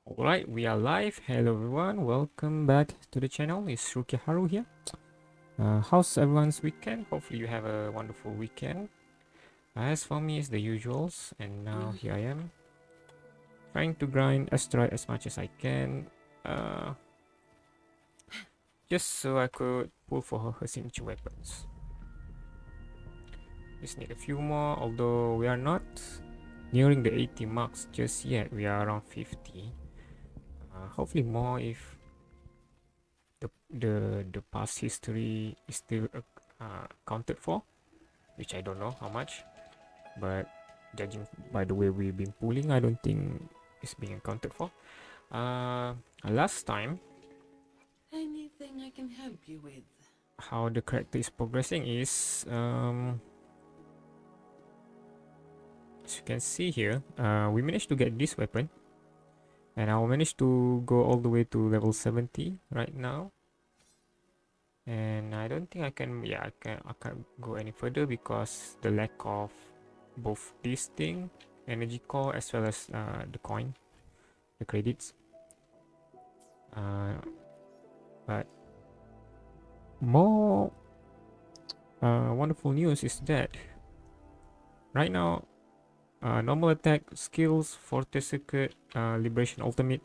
Alright, we are live. Hello everyone, welcome back to the channel. It's Ruki Haru here. How's everyone's weekend? Hopefully you have a wonderful weekend. As for me, it's the usuals, and now here I am, trying to grind Astrite as much as I can, uh, just so I could pull for her signature weapons. Just need a few more, although we are not nearing the 80 marks just yet. We are around 50. Hopefully more if the past history is still counted for, which I don't know how much, but judging by the way we've been pulling, I don't think it's being accounted for. Last time, Anything I can help you with? how the character is progressing is as you can see here, we managed to get this weapon, and I managed to go all the way to level 70 right now. And I don't think I can, I can't go any further because the lack of both this thing, energy core, as well as the coin, the credits. But more wonderful news is that right now, normal attack, skills, fortress circuit, liberation ultimate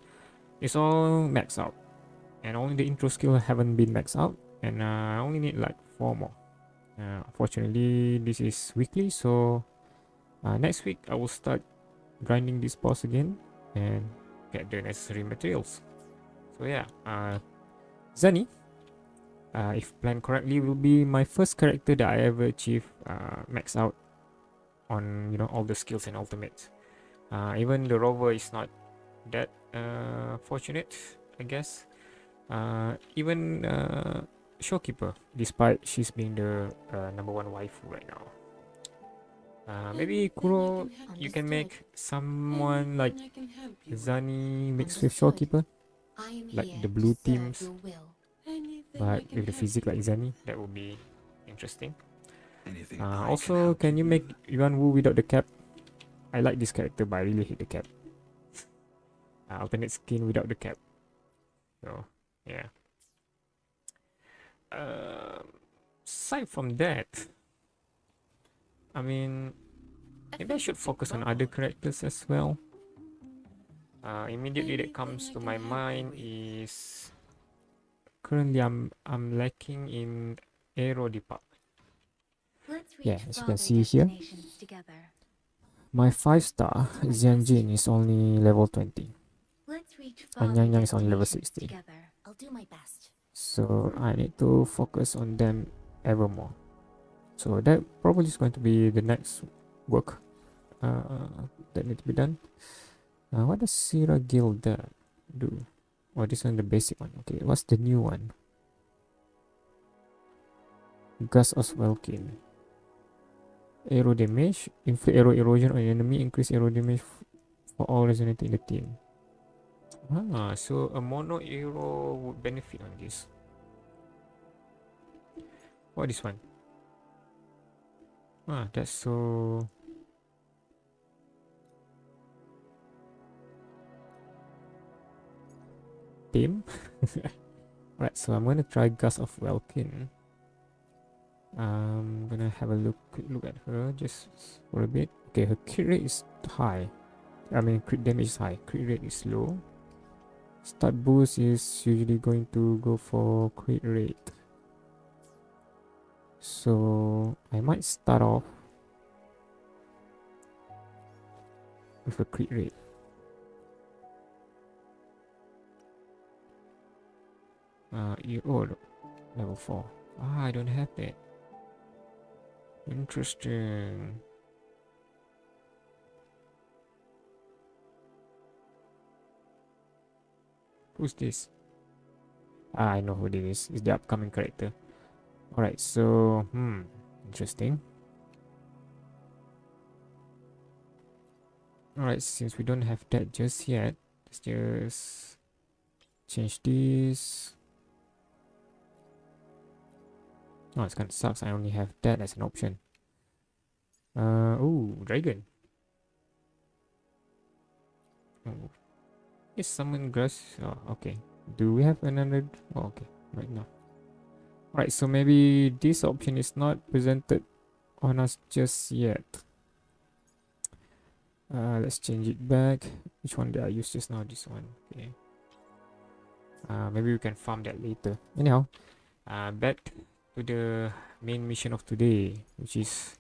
is all maxed out, and only the intro skill haven't been maxed out, and I only need like 4 more. Unfortunately, this is weekly, so next week I will start grinding this boss again and get the necessary materials. So yeah, Zani, if planned correctly, will be my first character that I ever achieve max out on all the skills and ultimates. Even the rover is not that fortunate, I guess. Even showkeeper, despite she's being the number one waifu right now. Maybe Kuro, you can make someone like Zani mixed with showkeeper, like the blue teams, but with the physique like Zani. That would be interesting. Also, can you make Yuan Wu without the cap? I like this character, but I really hate the cap. Alternate skin without the cap. So, yeah. Aside from that, I mean, maybe I should focus on other characters as well. Immediately that comes to my mind is currently I'm lacking in aero department. Yeah, as you can see here, my 5-star Xianjin is only level 20. And Yang Yang is only level 60. So I need to focus on them ever more. So that probably is going to be the next work that need to be done. What does Sira Guild do? Oh, this one the basic one. Okay, what's the new one? Gus of Welkin. Aero damage, inflict aero erosion on enemy, increase aero damage for all resonating in the team. So a mono aero would benefit on this. What this one? That's so. Tame. Alright, so I'm gonna try Gus of Welkin. I'm gonna have a quick look at her just for a bit. Okay, her crit rate is high. I mean, crit damage is high. Crit rate is low. Start boost is usually going to go for crit rate. So I might start off with a crit rate. Oh, level 4. I don't have that. Interesting. Who's this? I know who this is. It's the upcoming character. Alright, so, interesting. Alright, since we don't have that just yet, let's just change this. Oh, it kind of sucks. I only have that as an option. Oh, dragon. Oh. is summon grass? Oh, okay. Do we have another? Oh, okay. Right now. Right. So maybe this option is not presented on us just yet. Let's change it back. Which one did I use just now? This one. Okay. Maybe we can farm that later. Anyhow, back to the main mission of today, which is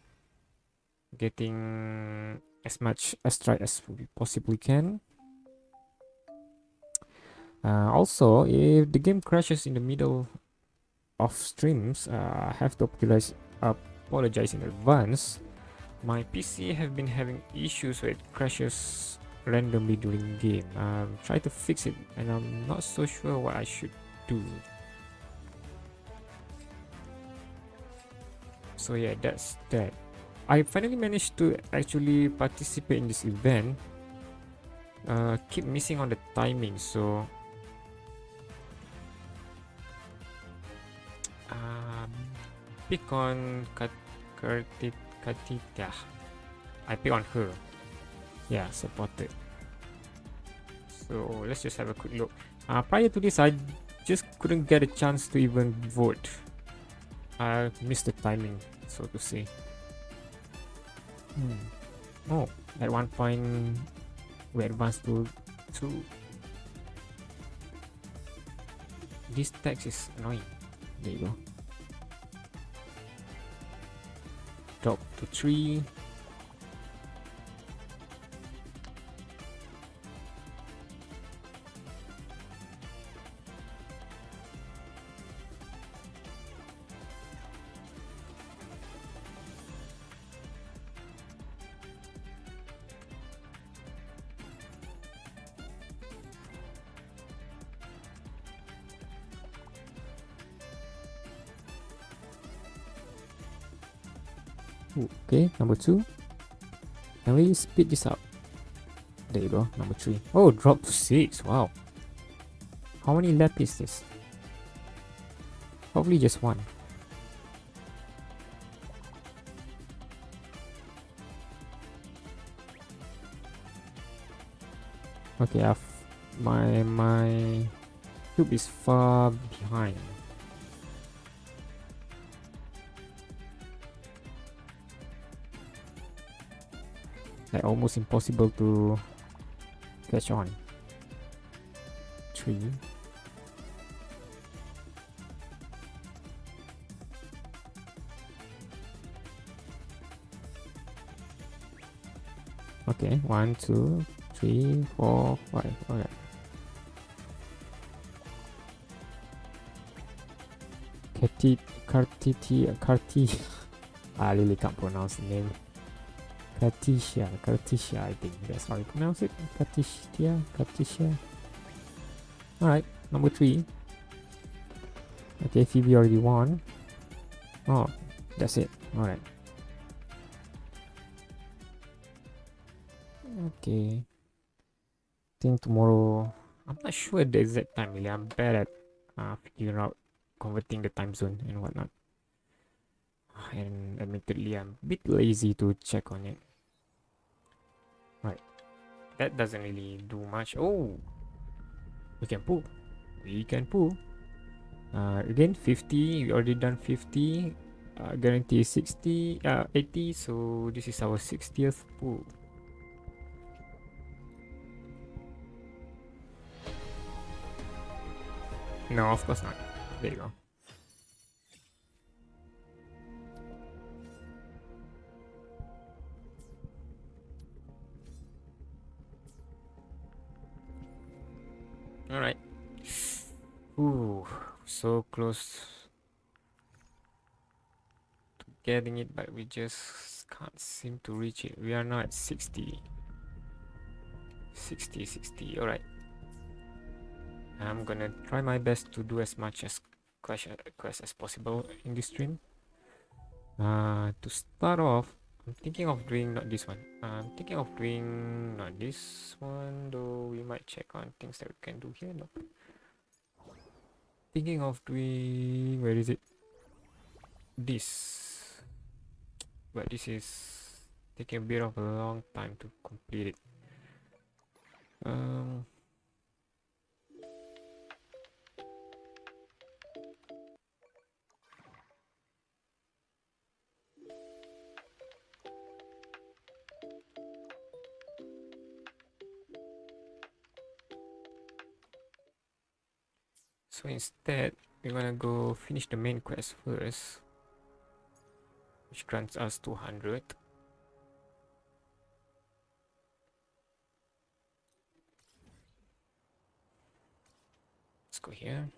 getting as much Astrite as we possibly can. Also, if the game crashes in the middle of streams, I have to apologize in advance. My PC have been having issues where it crashes randomly during game. Try to fix it, and I'm not so sure what I should do. So yeah, that's that. I finally managed to actually participate in this event. Keep missing on the timing, so pick on Katita. I pick on her. Yeah, supported. So let's just have a quick look. Prior to this, I just couldn't get a chance to even vote. I missed the timing, so to say. Oh, at one point we advanced to 2. This text is annoying. There you go. Drop to 3. Okay, number 2. Can we speed this up? There you go, number 3. Oh, drop to 6. Wow. How many lap is this? Probably just 1. Okay, my cube is far behind. Like almost impossible to catch on. 3. Okay, 1, 2, 3, 4, 5. Okay. Carti. I really can't pronounce the name. Cartesia, I think that's how you pronounce it. Cartesia. Alright, number 3. Okay, Phoebe already won. Oh, that's it. Alright. Okay. Think tomorrow. I'm not sure the exact time really. I'm bad at figuring out converting the time zone and whatnot. And admittedly, I'm a bit lazy to check on it. Right. That doesn't really do much. Oh! We can pull. Again, 50. We already done 50. Guarantee 60. 80. So this is our 60th pull. No, of course not. There you go. Alright. Ooh, so close to getting it, but we just can't seem to reach it. We are now at 60. 60. Alright. I'm gonna try my best to do as much as quest as possible in this stream. To start off, I'm thinking of doing not this one. I'm thinking of doing not this one, though we might check on things that we can do here. No. Thinking of doing, where is it? This. But this is taking a bit of a long time to complete it. So instead, we're gonna go finish the main quest first, which grants us 200. Let's go here.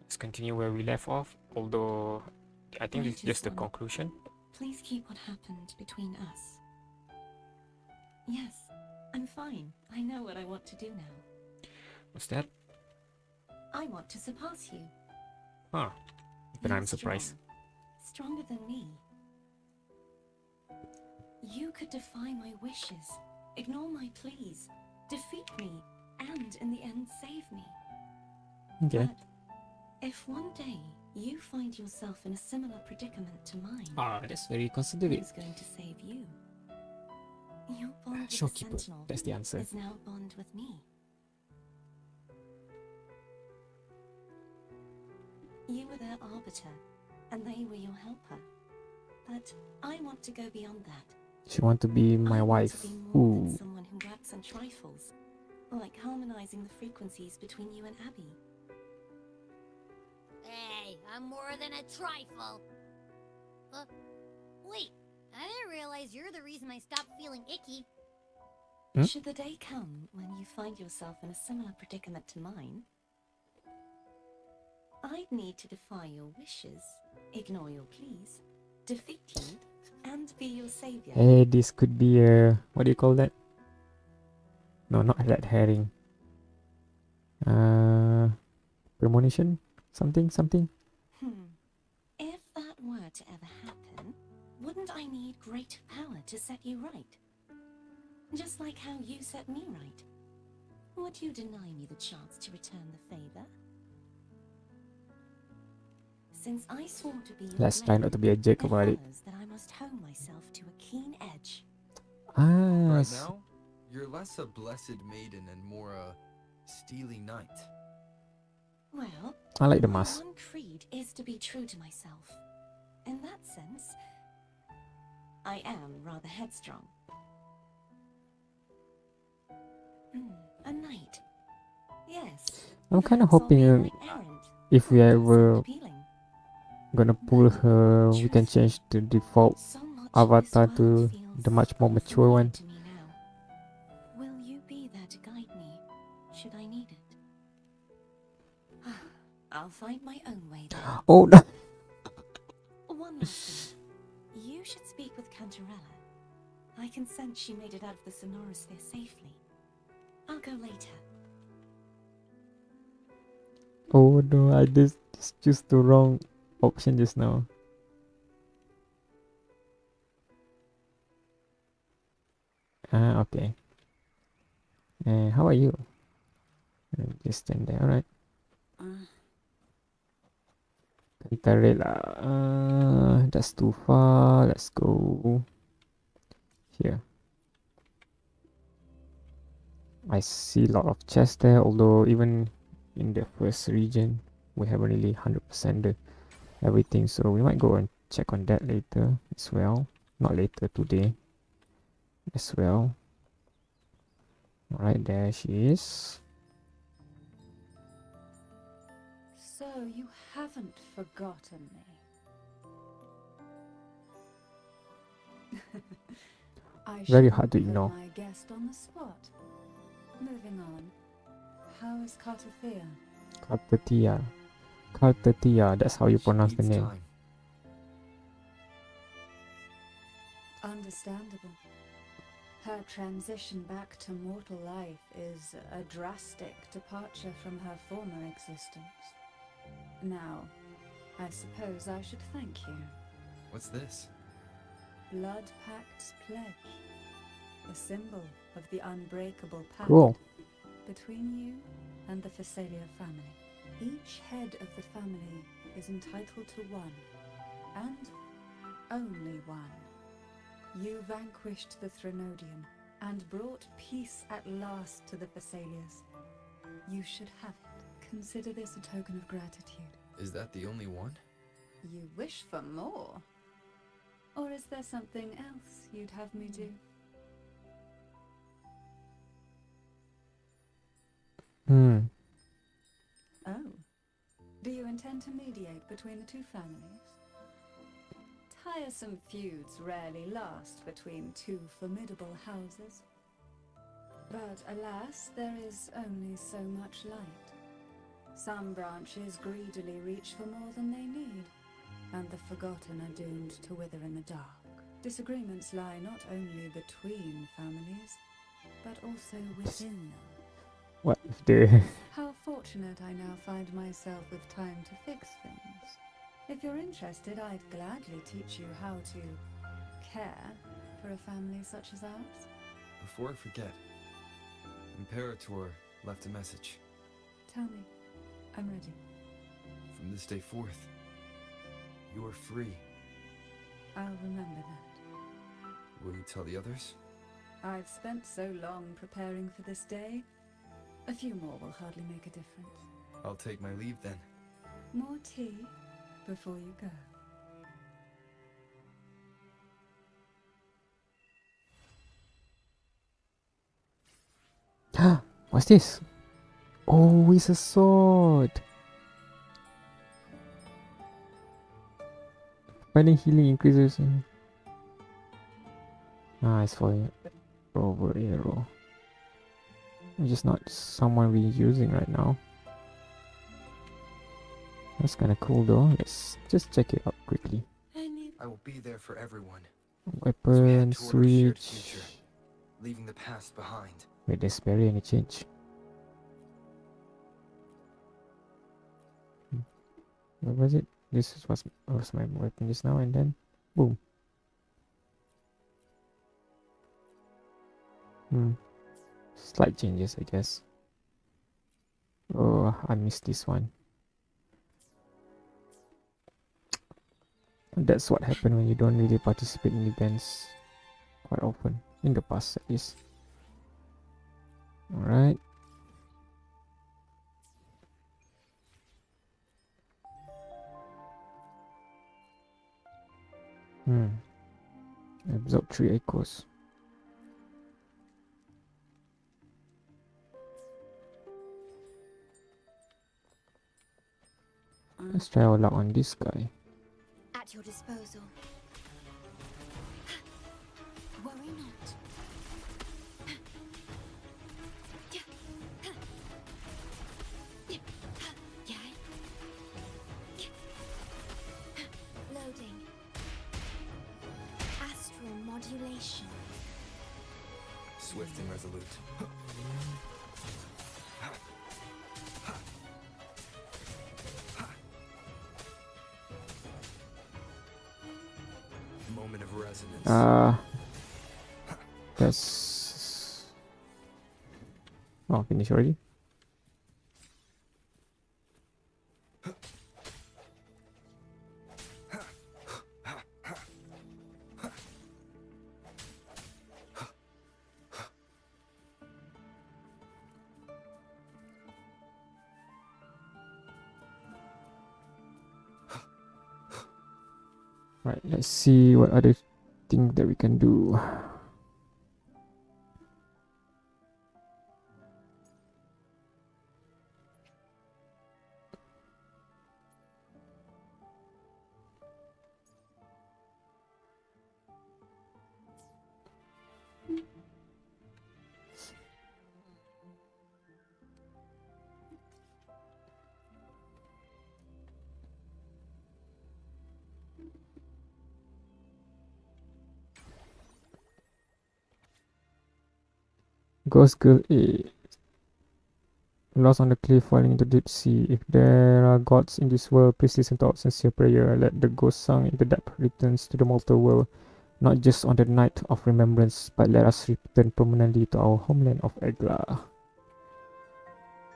Let's continue where we left off, although I think this is just the conclusion. Please keep what happened between us. Yes, I'm fine. I know what I want to do now. What's that? I want to surpass you. Huh. Even You're I'm surprised. strong, stronger than me. You could defy my wishes, ignore my pleas, defeat me, and in the end save me. Okay. But if one day you find yourself in a similar predicament to mine, That's very considerate. who's going to save you? Your bond with the Shopkeeper. Sentinel That's the answer. is now a bond with me. You were their arbiter, and they were your helper. But I want to go beyond that. She want to be my I want wife. to be more than Ooh. someone who works on trifles, like harmonizing the frequencies between you and Abby. Hey, I'm more than a trifle. Wait, I didn't realize you're the reason I stopped feeling icky. Hmm? Should the day come when you find yourself in a similar predicament to mine, I'd need to defy your wishes, ignore your pleas, defeat you, and be your savior. Hey, this could be a... What do you call that? No, not red herring. Premonition? Something? If that were to ever happen, wouldn't I need great power to set you right? Just like how you set me right. Would you deny me the chance to return the favor? Since I swore to be your Let's try blade, not to be a jerk it about it. follows that I must hone myself to a keen edge. Right now, you're less a blessed maiden and more a steely knight. Well, I like the my mask. one creed is to be true to myself. In that sense, I am rather headstrong. A knight. Yes. I'm kind of that's all hoping being knight-errant. if we That does ever sound appealing. gonna pull her, we can change the default So much avatar this world to feels the much more mature unfamiliar one. to me now. Will you be there to guide me, should I need it? I'll find my own way then. Oh no! One last thing. You should speak with Cantarella. I can sense she made it out of the Sonorosphere safely. I'll go later. Oh no, I just choose the wrong option just now. Okay. How are you? Just stand there, alright. Cantarella. That's too far. Let's go here. I see a lot of chests there, although even in the first region, we haven't really 100% everything, so we might go and check on that later as well. Not later, today as well. Alright, there she is. So you haven't forgotten me. Very shouldn't hard to put ignore. My guest on the spot. Moving on. How is Cartothea? Cartetia, that's how you She pronounce the needs name. time. Understandable. Her transition back to mortal life is a drastic departure from her former existence. Now, I suppose I should thank you. What's this? Blood Pact's pledge. A symbol of the unbreakable pact Cool. between you and the Phasalia family. Each head of the family is entitled to one, and only one. You vanquished the Threnodian and brought peace at last to the Thessalias. You should have it. Consider this a token of gratitude. Is that the only one? You wish for more? Or is there something else you'd have me do? Oh. Do you intend to mediate between the two families? Tiresome feuds rarely last between two formidable houses. But alas, there is only so much light. Some branches greedily reach for more than they need, and the forgotten are doomed to wither in the dark. Disagreements lie not only between families, but also within them. What if the How fortunate I now find myself with time to fix things. If you're interested, I'd gladly teach you how to care for a family such as ours. Before I forget, Imperator left a message. Tell me. I'm ready. From this day forth, you are free. I'll remember that. Will you tell the others? I've spent so long preparing for this day. A few more will hardly make a difference. I'll take my leave then. More tea before you go. What's this? Oh, it's a sword. Finding healing increases. It's for over arrow. It's just not someone we're using right now. That's kind of cool though. Let's just check it out quickly. I will be there for everyone. Weapon toward a shared switch. future, leaving the past behind. Wait, there's barely any change. What was it? This was my weapon just now, and then boom. Slight changes, I guess. Oh, I missed this one. That's what happened when you don't really participate in events quite often, in the past at least. Alright. Absorb 3 echoes. Let's try our luck on this guy. At your disposal. Worry not. Loading. Astral modulation. Swift and resolute. Moment of resonance. That's... Oh, finished already? Right, let's see what other thing that we can do. Ghost Girl A. Lost on the cliff falling into deep sea. If there are gods in this world, please listen to our sincere prayer. Let the ghost sung in the depth returns to the mortal world, not just on the night of remembrance, but let us return permanently to our homeland of Egla. I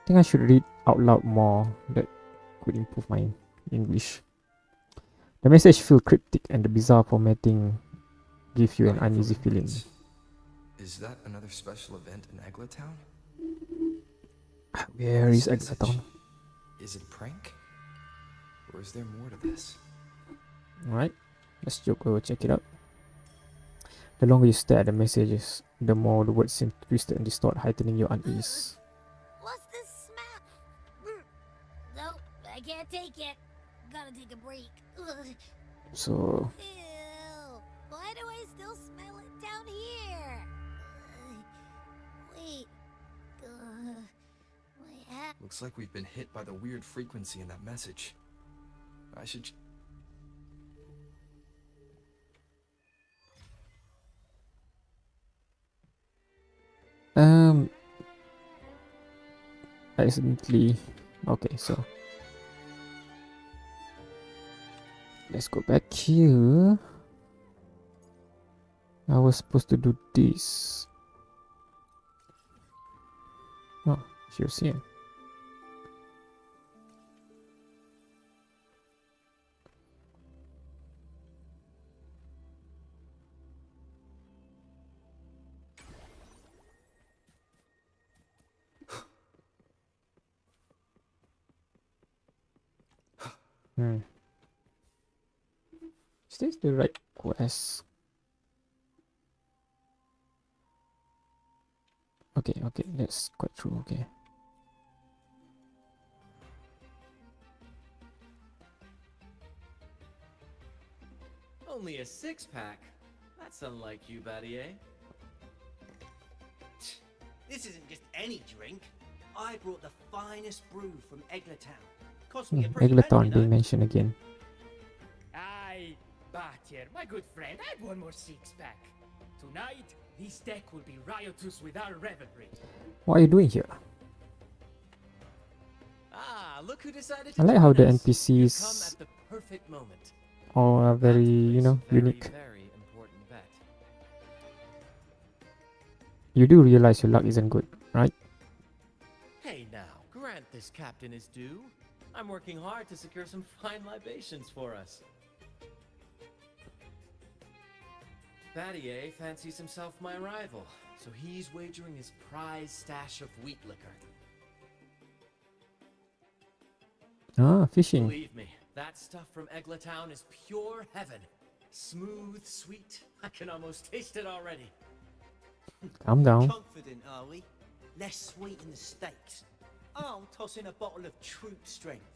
think I should read out loud more. That could improve my English. The message feels cryptic and the bizarre formatting give you an Night of uneasy feeling. Remembrance. Is that another special event in Eglatown? Where is This message, Eglatown? is it a prank? Or is there more to this? Alright, let's go check it out. The longer you stare at the messages, the more the words seem twisted and distort, heightening your unease. What's this smell? Nope, I can't take it. Gotta take a break. Ugh. So, Ew. Why do I still smell it down here? Wait. Looks like we've been hit by the weird frequency in that message. I should... accidentally. Okay, so let's go back here. I was supposed to do this. Oh, she was here. Is this the right quest? Okay, let's go through. Okay. Only a 6-pack? That's unlike you, Battier. This isn't just any drink. I brought the finest brew from Eglatown. Cost me a pretty Eglatown penny, being you know? mentioned again. Aye, Battier, my good friend, I've one more 6-pack. Tonight, this deck will be riotous with our revelry. What are you doing here? Ah, look who decided to I like how the join us. You NPCs come at the perfect moment. all are very, you know, Very, unique. very important bet. You do realize your luck isn't good, right? Hey now, grant this captain his due. I'm working hard to secure some fine libations for us. Battier fancies himself my rival, so he's wagering his prize stash of wheat liquor. Ah, fishing. Believe me, that stuff from Eglatown is pure heaven. Smooth, sweet. I can almost taste it already. Calm down. Confident, are we? Less sweet in the steaks. I'll toss in a bottle of troop strength.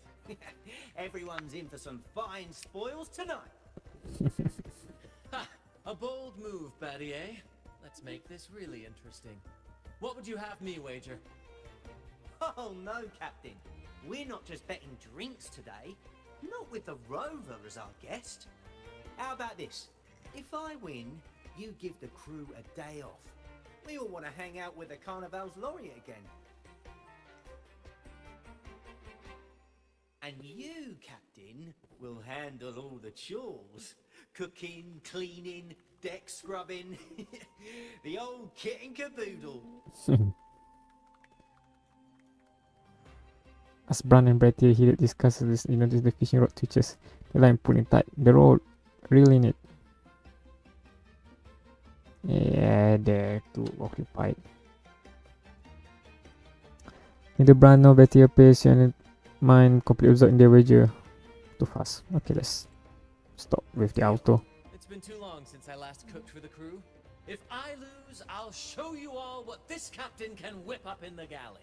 Everyone's in for some fine spoils tonight. Ha! A bold move, Battier. Let's make this really interesting. What would you have me wager? Oh no, Captain. We're not just betting drinks today. Not with the Rover as our guest. How about this? If I win, you give the crew a day off. We all want to hang out with the Carnival's laureate again. And you, Captain, will handle all the chores. Cooking, cleaning, deck scrubbing. The old kit and caboodle. As Bran and Battier here discusses this, you notice the fishing rod twitches, the line pulling tight, the rod reeling it. Yeah, they're too occupied. Neither Bran nor Battier appears and mind completely absorbed in their wager. Too fast. Okay, let's stop with the auto. It's been too long since I last cooked for the crew. If I lose, I'll show you all what this captain can whip up in the galley.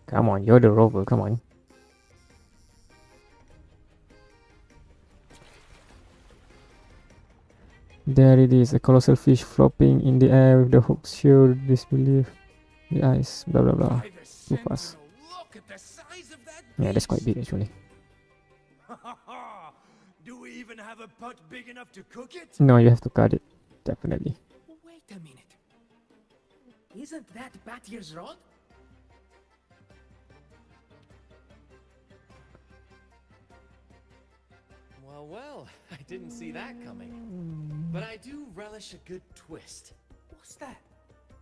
Come on, you're the rover, come on. There it is, a colossal fish flopping in the air with the hooks sheer disbelief. The eyes, blah blah blah. By the Too fast. Sentinel, look at the size of that Yeah, that's quite beast. big actually. Do we even have a pot big enough to cook it? No, you have to cut it. Definitely. Wait a minute. Isn't that Battier's rod? Well, I didn't see that coming. But I do relish a good twist. What's that?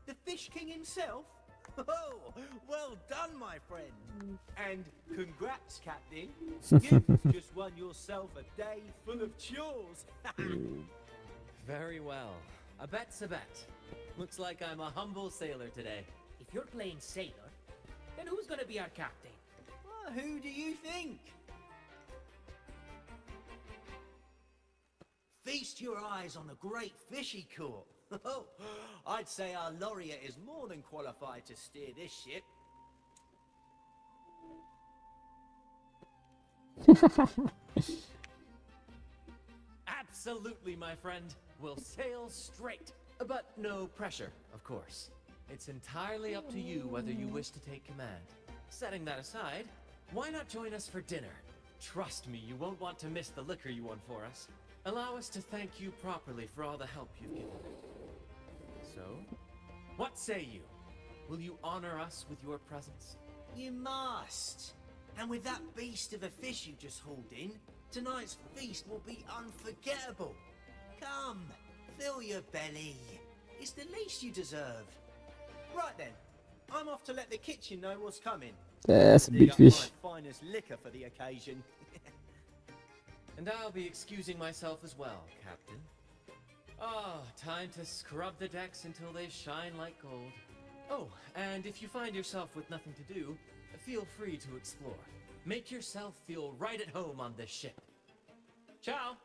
The Fish King himself? Oh, well done, my friend. And congrats, Captain. You've just won yourself a day full of chores. Very well. A bet's a bet. Looks like I'm a humble sailor today. If you're playing sailor, then who's gonna be our captain? Well, who do you think? Feast your eyes on the great fishy court. Oh, I'd say our laureate is more than qualified to steer this ship. Absolutely, my friend. We'll sail straight. But no pressure, of course. It's entirely up to you whether you wish to take command. Setting that aside, why not join us for dinner? Trust me, you won't want to miss the liquor you won for us. Allow us to thank you properly for all the help you've given. So, what say you? Will you honor us with your presence? You must. And with that beast of a fish you just hauled in, tonight's feast will be unforgettable. Come, fill your belly. It's the least you deserve. Right then, I'm off to let the kitchen know what's coming. That's a Dig big up fish. my finest liquor for the occasion. And I'll be excusing myself as well, Captain. Ah, time to scrub the decks until they shine like gold. Oh, and if you find yourself with nothing to do, feel free to explore. Make yourself feel right at home on this ship. Ciao!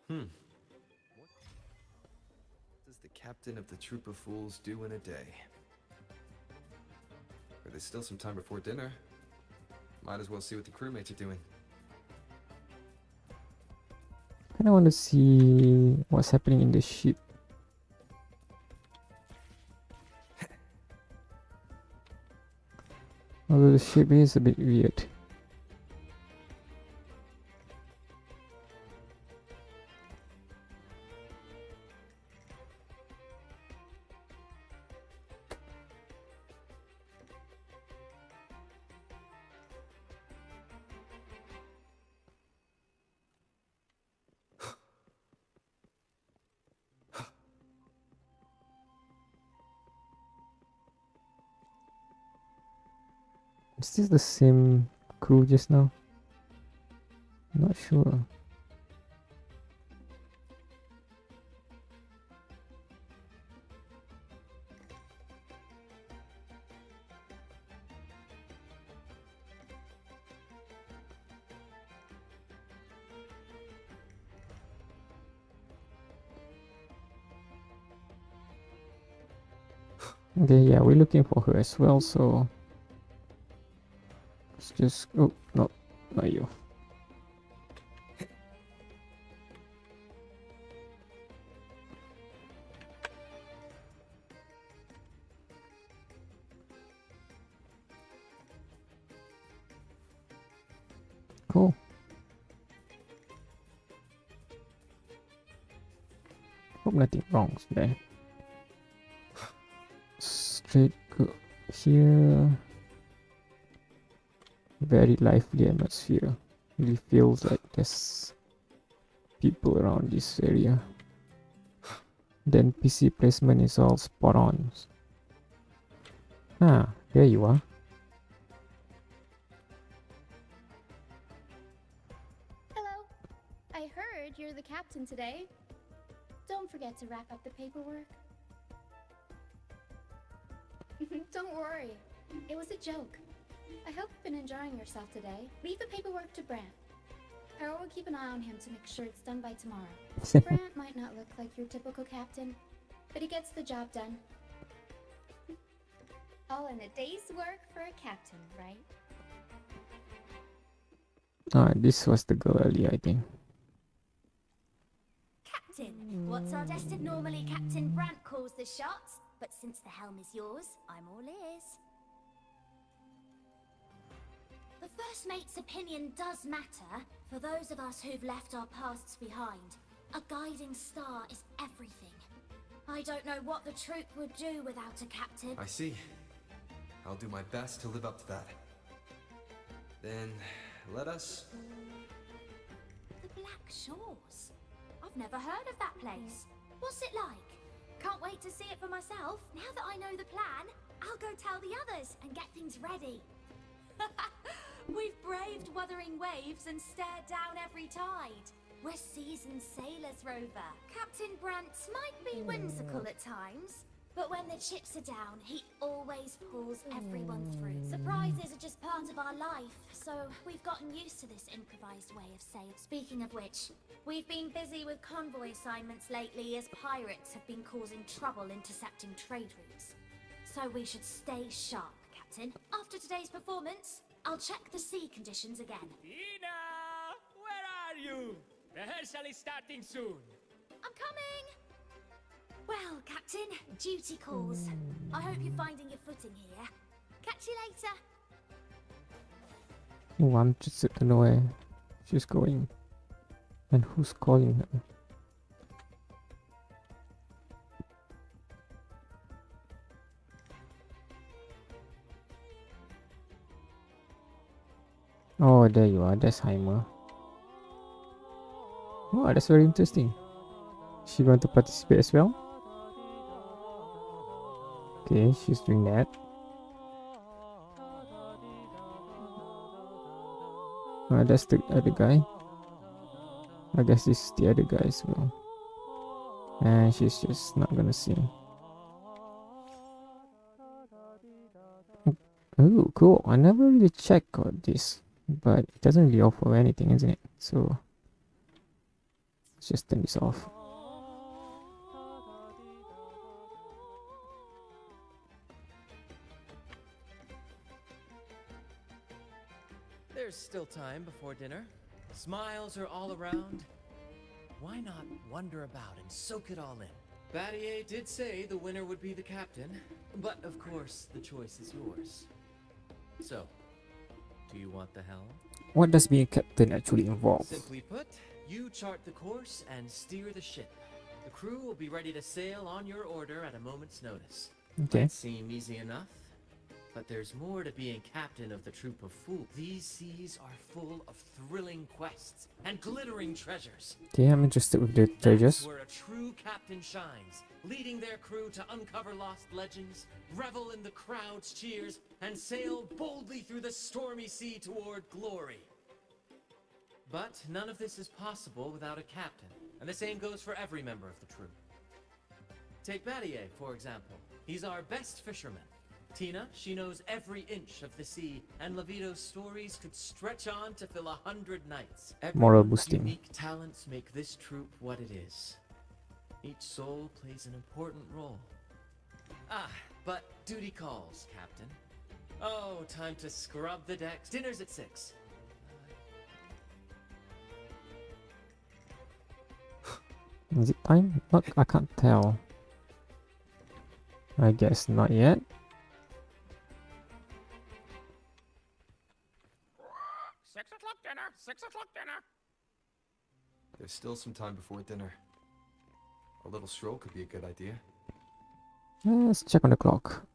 What does the captain of the troop of fools do in a day? There's still some time before dinner. Might as well see what the crewmates are doing. Kinda want to see what's happening in the ship. Although the ship is a bit weird. Is this the same crew just now? Not sure. Okay, yeah, we're looking for her as well, so let's just... oh, no, not you. Cool. Hope nothing wrong there. Straight go here. Very lively atmosphere. Really feels like there's people around this area. Then PC placement is all spot on. Ah, there you are. Hello. I heard you're the captain today. Don't forget to wrap up the paperwork. Don't worry. It was a joke. I hope you've been enjoying yourself today. Leave the paperwork to Brant. Harold will keep an eye on him to make sure it's done by tomorrow. Brant might not look like your typical captain, but he gets the job done. All in a day's work for a captain, right? Ah, this was the girl earlier, I think. Captain, what's our destined? Normally Captain Brant calls the shots, but since the helm is yours, I'm all ears. The first mate's opinion does matter. For those of us who've left our pasts behind, a guiding star is everything. I don't know what the troop would do without a captain. I see. I'll do my best to live up to that. Then, let us... The Black Shores? I've never heard of that place. What's it like? can't wait to see it for myself. Now that I know the plan, I'll go tell the others and get things ready. We've braved wuthering waves and stared down every tide. We're seasoned sailors, Rover. Captain Brant might be whimsical at times, but when the chips are down, he always pulls everyone through. Surprises are just part of our life, so we've gotten used to this improvised way of sailing. Speaking of which, we've been busy with convoy assignments lately as pirates have been causing trouble intercepting trade routes. So we should stay sharp, Captain. After today's performance, I'll check the sea conditions again. Tina! Where are you? Rehearsal is starting soon. I'm coming! Well, Captain, duty calls. I hope you're finding your footing here. Catch you later. Oh, I'm interested to know where she's going and who's calling her. Oh, there you are. That's Heimer. Oh, that's very interesting. She want to participate as well? Okay, she's doing that. That's the other guy. I guess this is the other guy as well. And she's just not gonna sing. Oh, cool. I never really checked out this, but it doesn't really offer anything, isn't it? So let's just turn this off. There's still time before dinner. Smiles are all around. Why not wander about and soak it all in? Battier did say the winner would be the captain, but of course the choice is yours. So, do you want the helm? What does being captain actually involve? Simply put, you chart the course and steer the ship. The crew will be ready to sail on your order at a moment's notice. Okay. Might seem easy enough, but there's more to being captain of the troop of fools. These seas are full of thrilling quests and glittering treasures. Okay, I'm interested with the treasures. That's where a true captain shines, leading their crew to uncover lost legends, revel in the crowd's cheers, and sail boldly through the stormy sea toward glory. But none of this is possible without a captain, and the same goes for every member of the troop. Take Battier, for example. He's our best fisherman. Tina, she knows every inch of the sea, and Levito's stories could stretch on to fill 100 nights. Moral Everyone's boosting. unique talents make this troop what it is. Each soul plays an important role. Ah, but duty calls, Captain. Oh, time to scrub the decks. Dinner's at 6. Is it time? Look, I can't tell. I guess not yet. 6 o'clock dinner. 6 o'clock dinner. There's still some time before dinner. A little stroll could be a good idea. Let's check on the clock.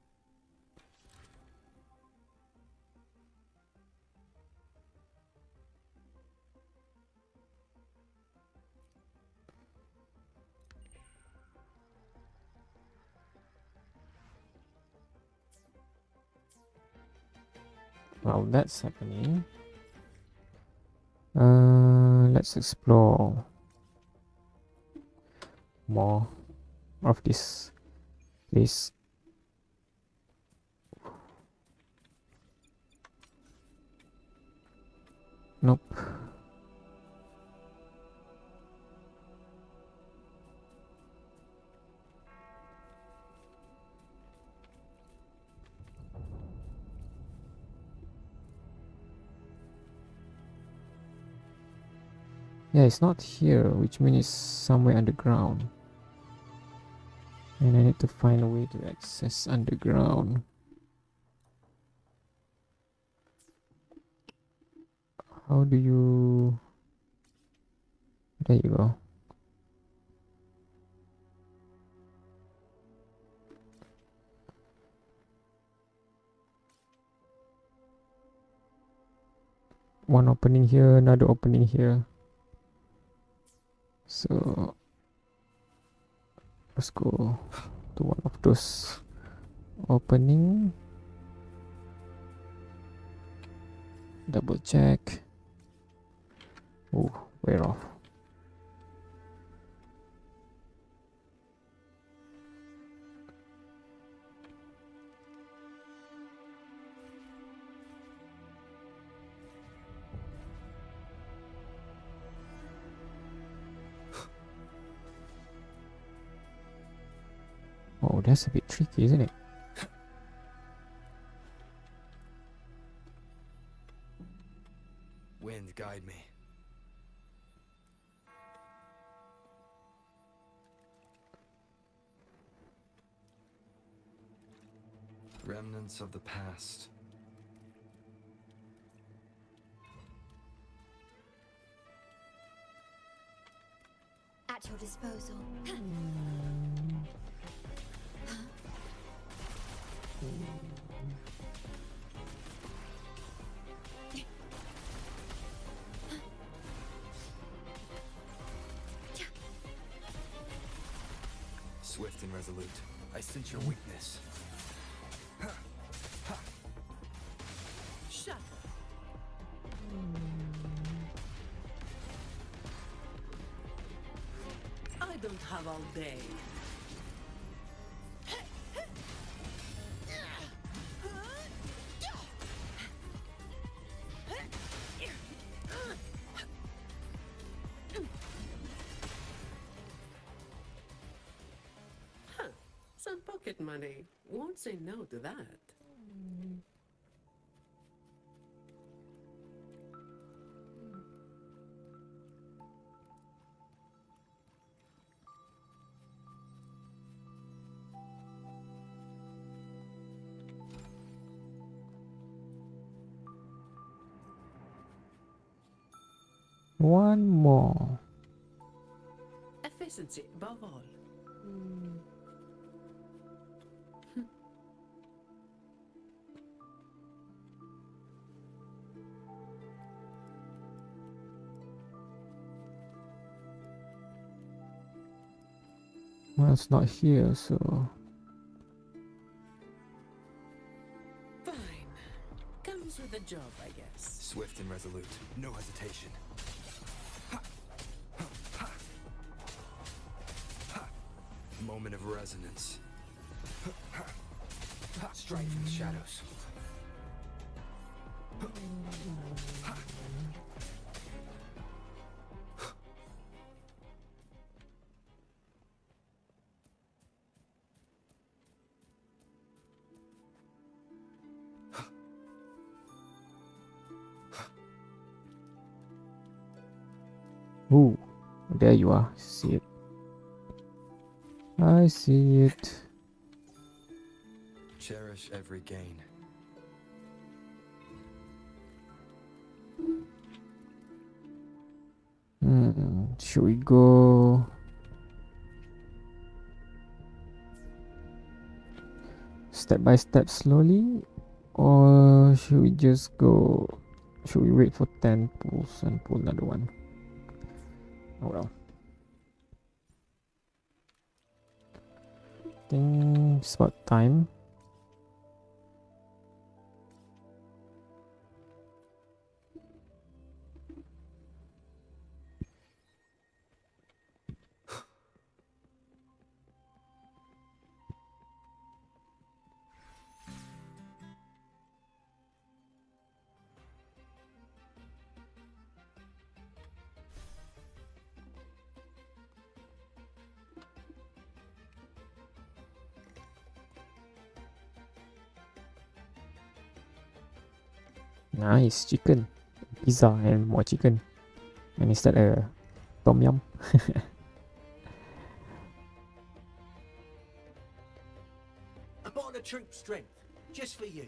While that's happening, let's explore more of this place. Nope. Yeah, it's not here, which means it's somewhere underground. And I need to find a way to access underground. How do you... There you go. One opening here, another opening here. So Let's go to one of those opening. Double check. Oh, we're off. Oh, that's a bit tricky, isn't it? Wind, guide me. Remnants of the past. At your disposal. Swift and resolute. I sense your weakness. Shut up. I don't have all day. Huh. Some pocket money. Won't say no to that. One more. Efficiency above all. Well, it's not here, so Fine. Comes with the job, I guess. Swift and resolute. No hesitation. Moment of resonance. Strike from the shadows. ooh, there you are. See it. I see it. Cherish every gain. Should we go step by step slowly, or should we just go? Should we wait for 10 pulls and pull another one? Oh well. I think it's about time. Nice chicken, pizza, and more chicken. And instead tom yum. A bottle of troop strength, just for you.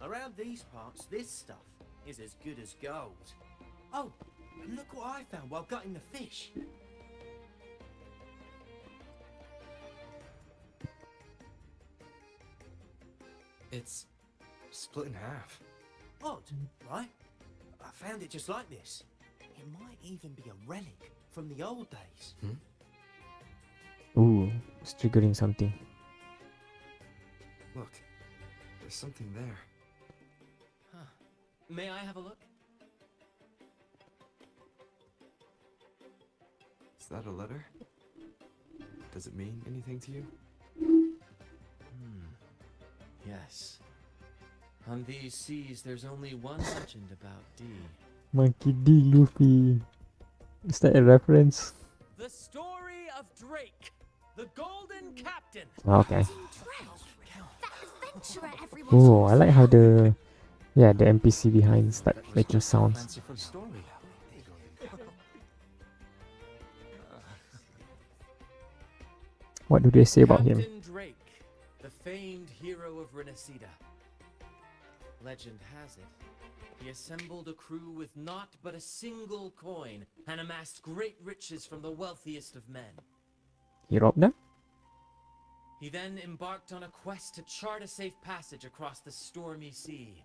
Around these parts, this stuff is as good as gold. Oh, and look what I found while gutting the fish. It's split in half. Odd, right? I found it just like this. It might even be a relic from the old days. Ooh, it's triggering something. Look, there's something there. Huh. May I have a look? Is that a letter? Does it mean anything to you? Yes. On these seas, there's only one legend about D. Monkey D. Luffy. Is that a reference? The story of Drake, the Golden Captain. Okay. Adventurer everyone Oh, talks I like how about. the NPC behind start making sounds. Fanciful story. What do they say about him? Captain Drake, the famed hero of Renacida. Legend has it, he assembled a crew with naught but a single coin and amassed great riches from the wealthiest of men. He robbed them? He then embarked on a quest to chart a safe passage across the stormy sea.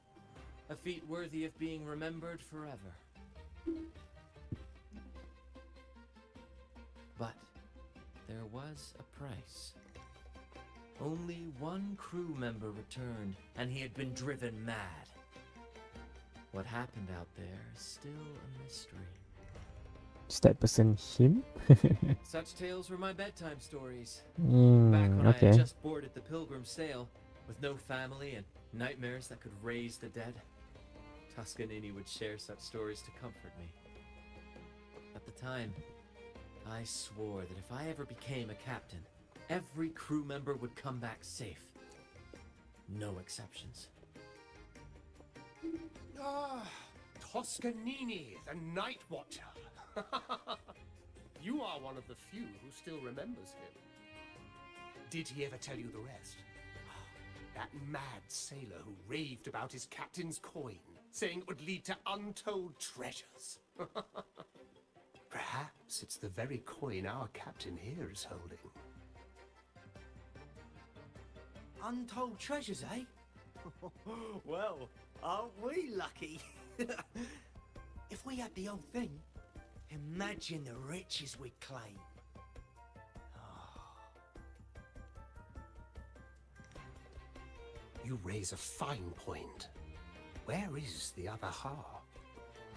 A feat worthy of being remembered forever. But there was a price. Only one crew member returned, and he had been driven mad. What happened out there is still a mystery. Is that person him? Such tales were my bedtime stories. Back Mm, when I okay. had just boarded the Pilgrim sail, with no family and nightmares that could raise the dead, Toscanini would share such stories to comfort me. At the time, I swore that if I ever became a captain, every crew member would come back safe. No exceptions. Ah, Toscanini, the Night Watcher. You are one of the few who still remembers him. Did he ever tell you the rest? That mad sailor who raved about his captain's coin, saying it would lead to untold treasures. Perhaps it's the very coin our captain here is holding. Untold treasures, eh? Well, aren't we lucky? If we had the whole thing, imagine the riches we'd claim. You raise a fine point. Where is the other half?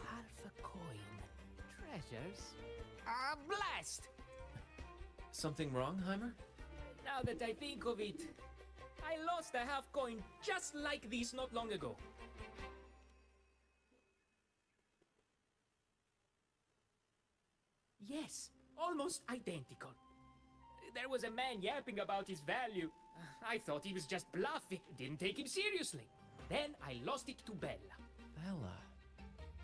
Half a coin. Treasures? Ah, blast! Something wrong, Heimer? Now that I think of it, I lost a half coin just like this not long ago. Yes, almost identical. There was a man yapping about his value. I thought he was just bluffing, didn't take him seriously. Then I lost it to Bella. Bella.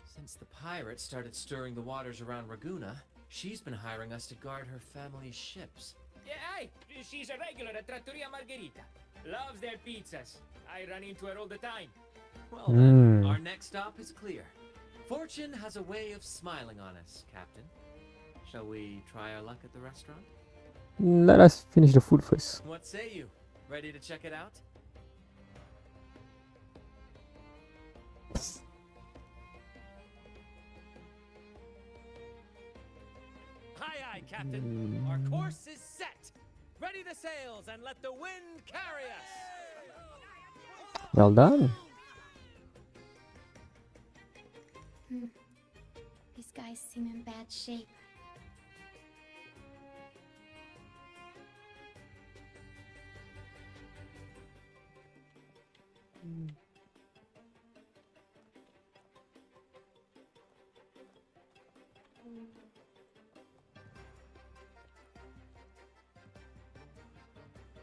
Since the pirates started stirring the waters around Raguna, she's been hiring us to guard her family's ships. Yeah, aye, she's a regular at Trattoria Margherita. Loves their pizzas. I run into her all the time. Well then, our next stop is clear. Fortune has a way of smiling on us, Captain. Shall we try our luck at the restaurant? Let us finish the food first. What say you? Ready to check it out? Aye, aye, Captain. Our course is set. Ready the sails and let the wind carry us. Well done. These guys seem in bad shape.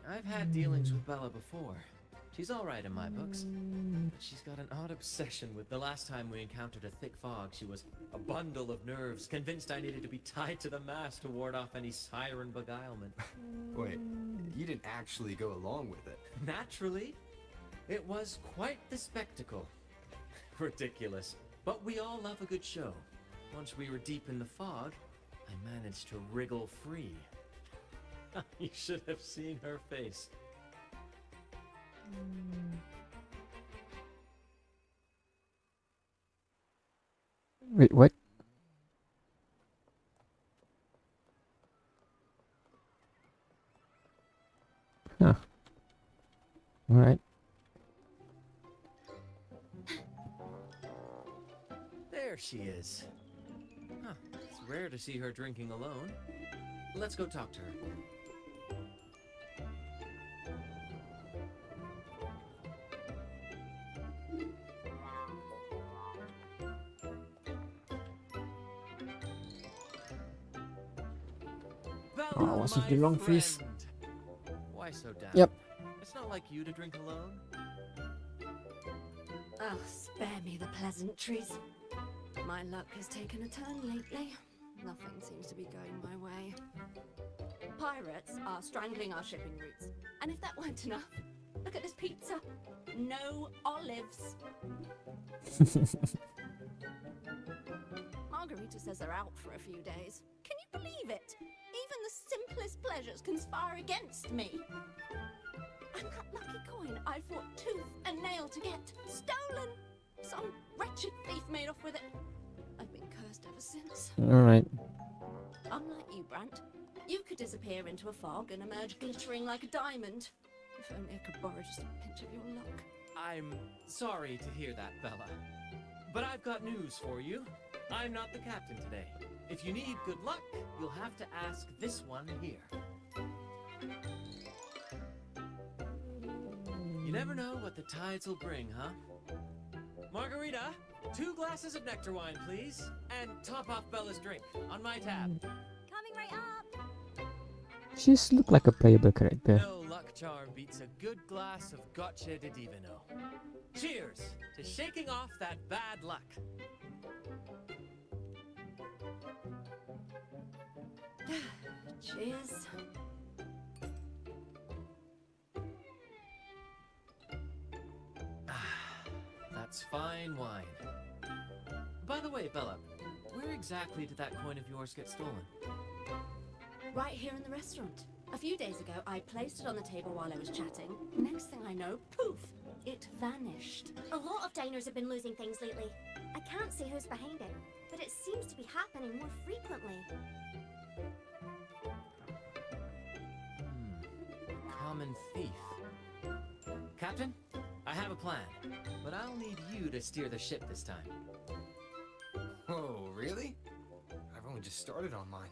I've had dealings with Bella before. She's alright in my books. But she's got an odd obsession with the last time we encountered a thick fog. She was a bundle of nerves, convinced I needed to be tied to the mast to ward off any siren beguilement. Wait, you didn't actually go along with it? Naturally. It was quite the spectacle. Ridiculous. But we all love a good show. Once we were deep in the fog, I managed to wriggle free. You should have seen her face. Wait, what? Huh. Alright. There she is. Huh. It's rare to see her drinking alone. Let's go talk to her. Bella, Oh, what's with my the long face? friend. Why so down? Yep. It's not like you to drink alone. Oh, spare me the pleasantries. My luck has taken a turn lately. Nothing seems to be going my way. Pirates are strangling our shipping routes. And if that weren't enough, look at this pizza. No olives. Margarita says they're out for a few days. Can you believe it? Even the simplest pleasures conspire against me. And that lucky coin I fought tooth and nail to get, stolen! Some wretched thief made off with it. I've been cursed ever since. Alright. Unlike you, Brant, you could disappear into a fog and emerge glittering like a diamond. If only I could borrow just a pinch of your luck. I'm sorry to hear that, Bella. But I've got news for you. I'm not the captain today. If you need good luck, you'll have to ask this one here. You never know what the tides will bring, huh? Margarita, 2 glasses of nectar wine, please. And top off Bella's drink on my tab. Coming right up. She's look like a playable character. No luck charm beats a good glass of Gotcha de Divino. Cheers to shaking off that bad luck. Cheers. That's fine wine. By the way, Bella, where exactly did that coin of yours get stolen? Right here in the restaurant. A few days ago, I placed it on the table while I was chatting. Next thing I know, poof, it vanished. A lot of diners have been losing things lately. I can't see who's behind it, but it seems to be happening more frequently. Common thief. Captain, I have a plan, but I'll need you to steer the ship this time. Oh, really? I've only just started on mine.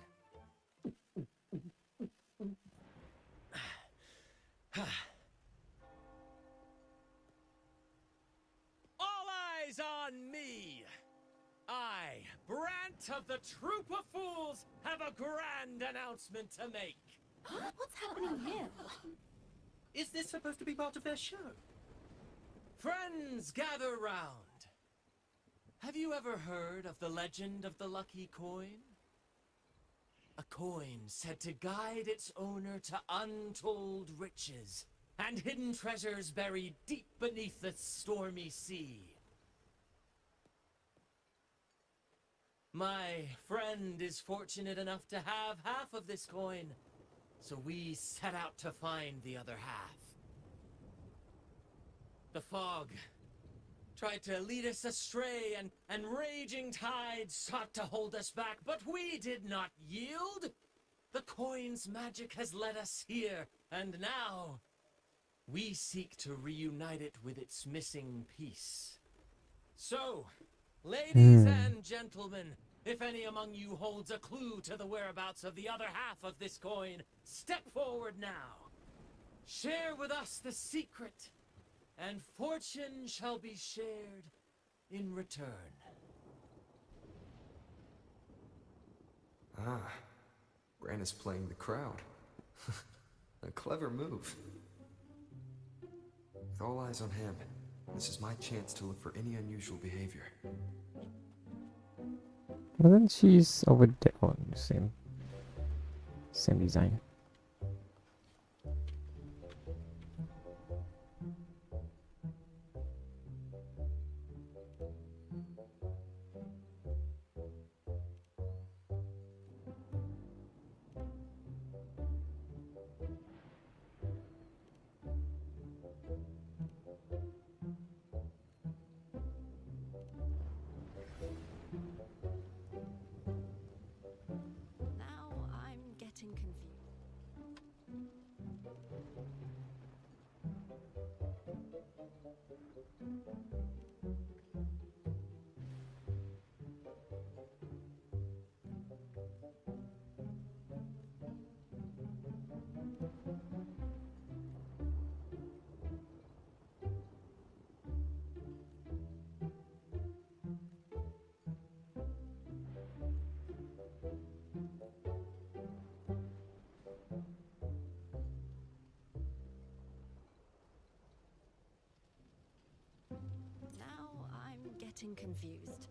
All eyes on me! I, Brant of the Troop of Fools, have a grand announcement to make. What's happening here? Is this supposed to be part of their show? Friends, gather round. Have you ever heard of the legend of the lucky coin? A coin said to guide its owner to untold riches and hidden treasures buried deep beneath the stormy sea. My friend is fortunate enough to have half of this coin, so we set out to find the other half. The fog tried to lead us astray, and raging tides sought to hold us back, but we did not yield. The coin's magic has led us here, and now we seek to reunite it with its missing piece. So, ladies and gentlemen, if any among you holds a clue to the whereabouts of the other half of this coin, step forward now. Share with us the secret, and fortune shall be shared in return. Ah, Bran is playing the crowd. A clever move. With all eyes on him, this is my chance to look for any unusual behavior. Well, then she's over there. Oh, same design. Now I'm getting confused. getting confused.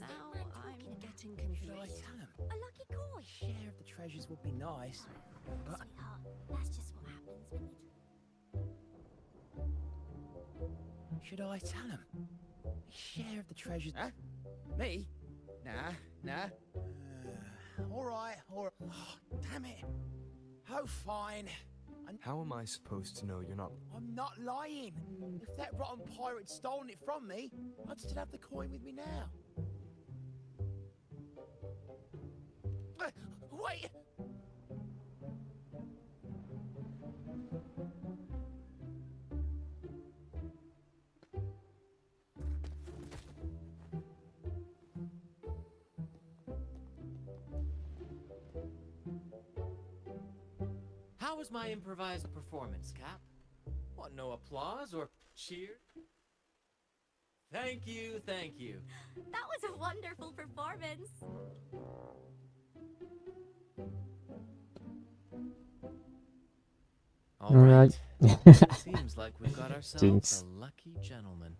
Now I'm getting confused. Should I tell him? A lucky coin. Share of the treasures would be nice, but Sweetheart, that's just what happens when you... should I tell him? Share of the treasures. Huh? Me? Nah. All right. Oh, damn it. Oh, fine. How am I supposed to know you're not... I'm not lying. If that rotten pirate stolen it from me, I'd still have the coin with me now. Wait! How was my improvised performance, Cap? What, no applause or cheer? Thank you. That was a wonderful performance. All right. Seems like we've got ourselves Jinx. a lucky gentleman.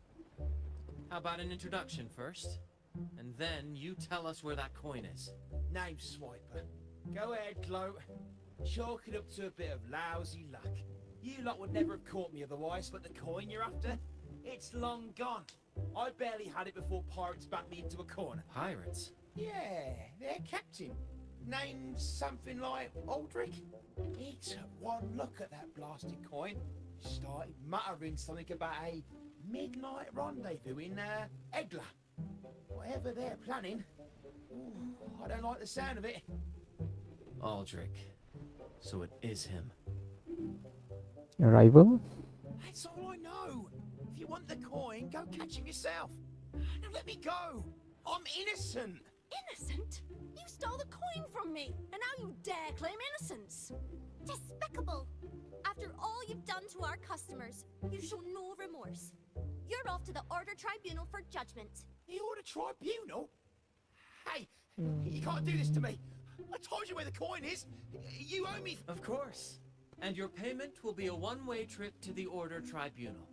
How about an introduction first? And then you tell us where that coin is. Name swiper. Go ahead, Gloat. Chalk it up to a bit of lousy luck. You lot would never have caught me otherwise, but the coin you're after? It's long gone. I barely had it before pirates backed me into a corner. Pirates? Yeah, their captain. Named something like Aldrich. He took one look at that blasted coin, started muttering something about a midnight rendezvous in Egla. Whatever they're planning. Ooh, I don't like the sound of it. Aldrich. So it is him. A rival? That's all I know. If you want the coin, go catch him yourself. Now let me go. I'm innocent. Innocent? You stole the coin from me, and now you dare claim innocence. Despicable. After all you've done to our customers, you show no remorse. You're off to the Order Tribunal for judgment. The Order Tribunal? Hey, you can't do this to me. I told you where the coin is. You owe me. Of course. And your payment will be a one-way trip to the Order Tribunal.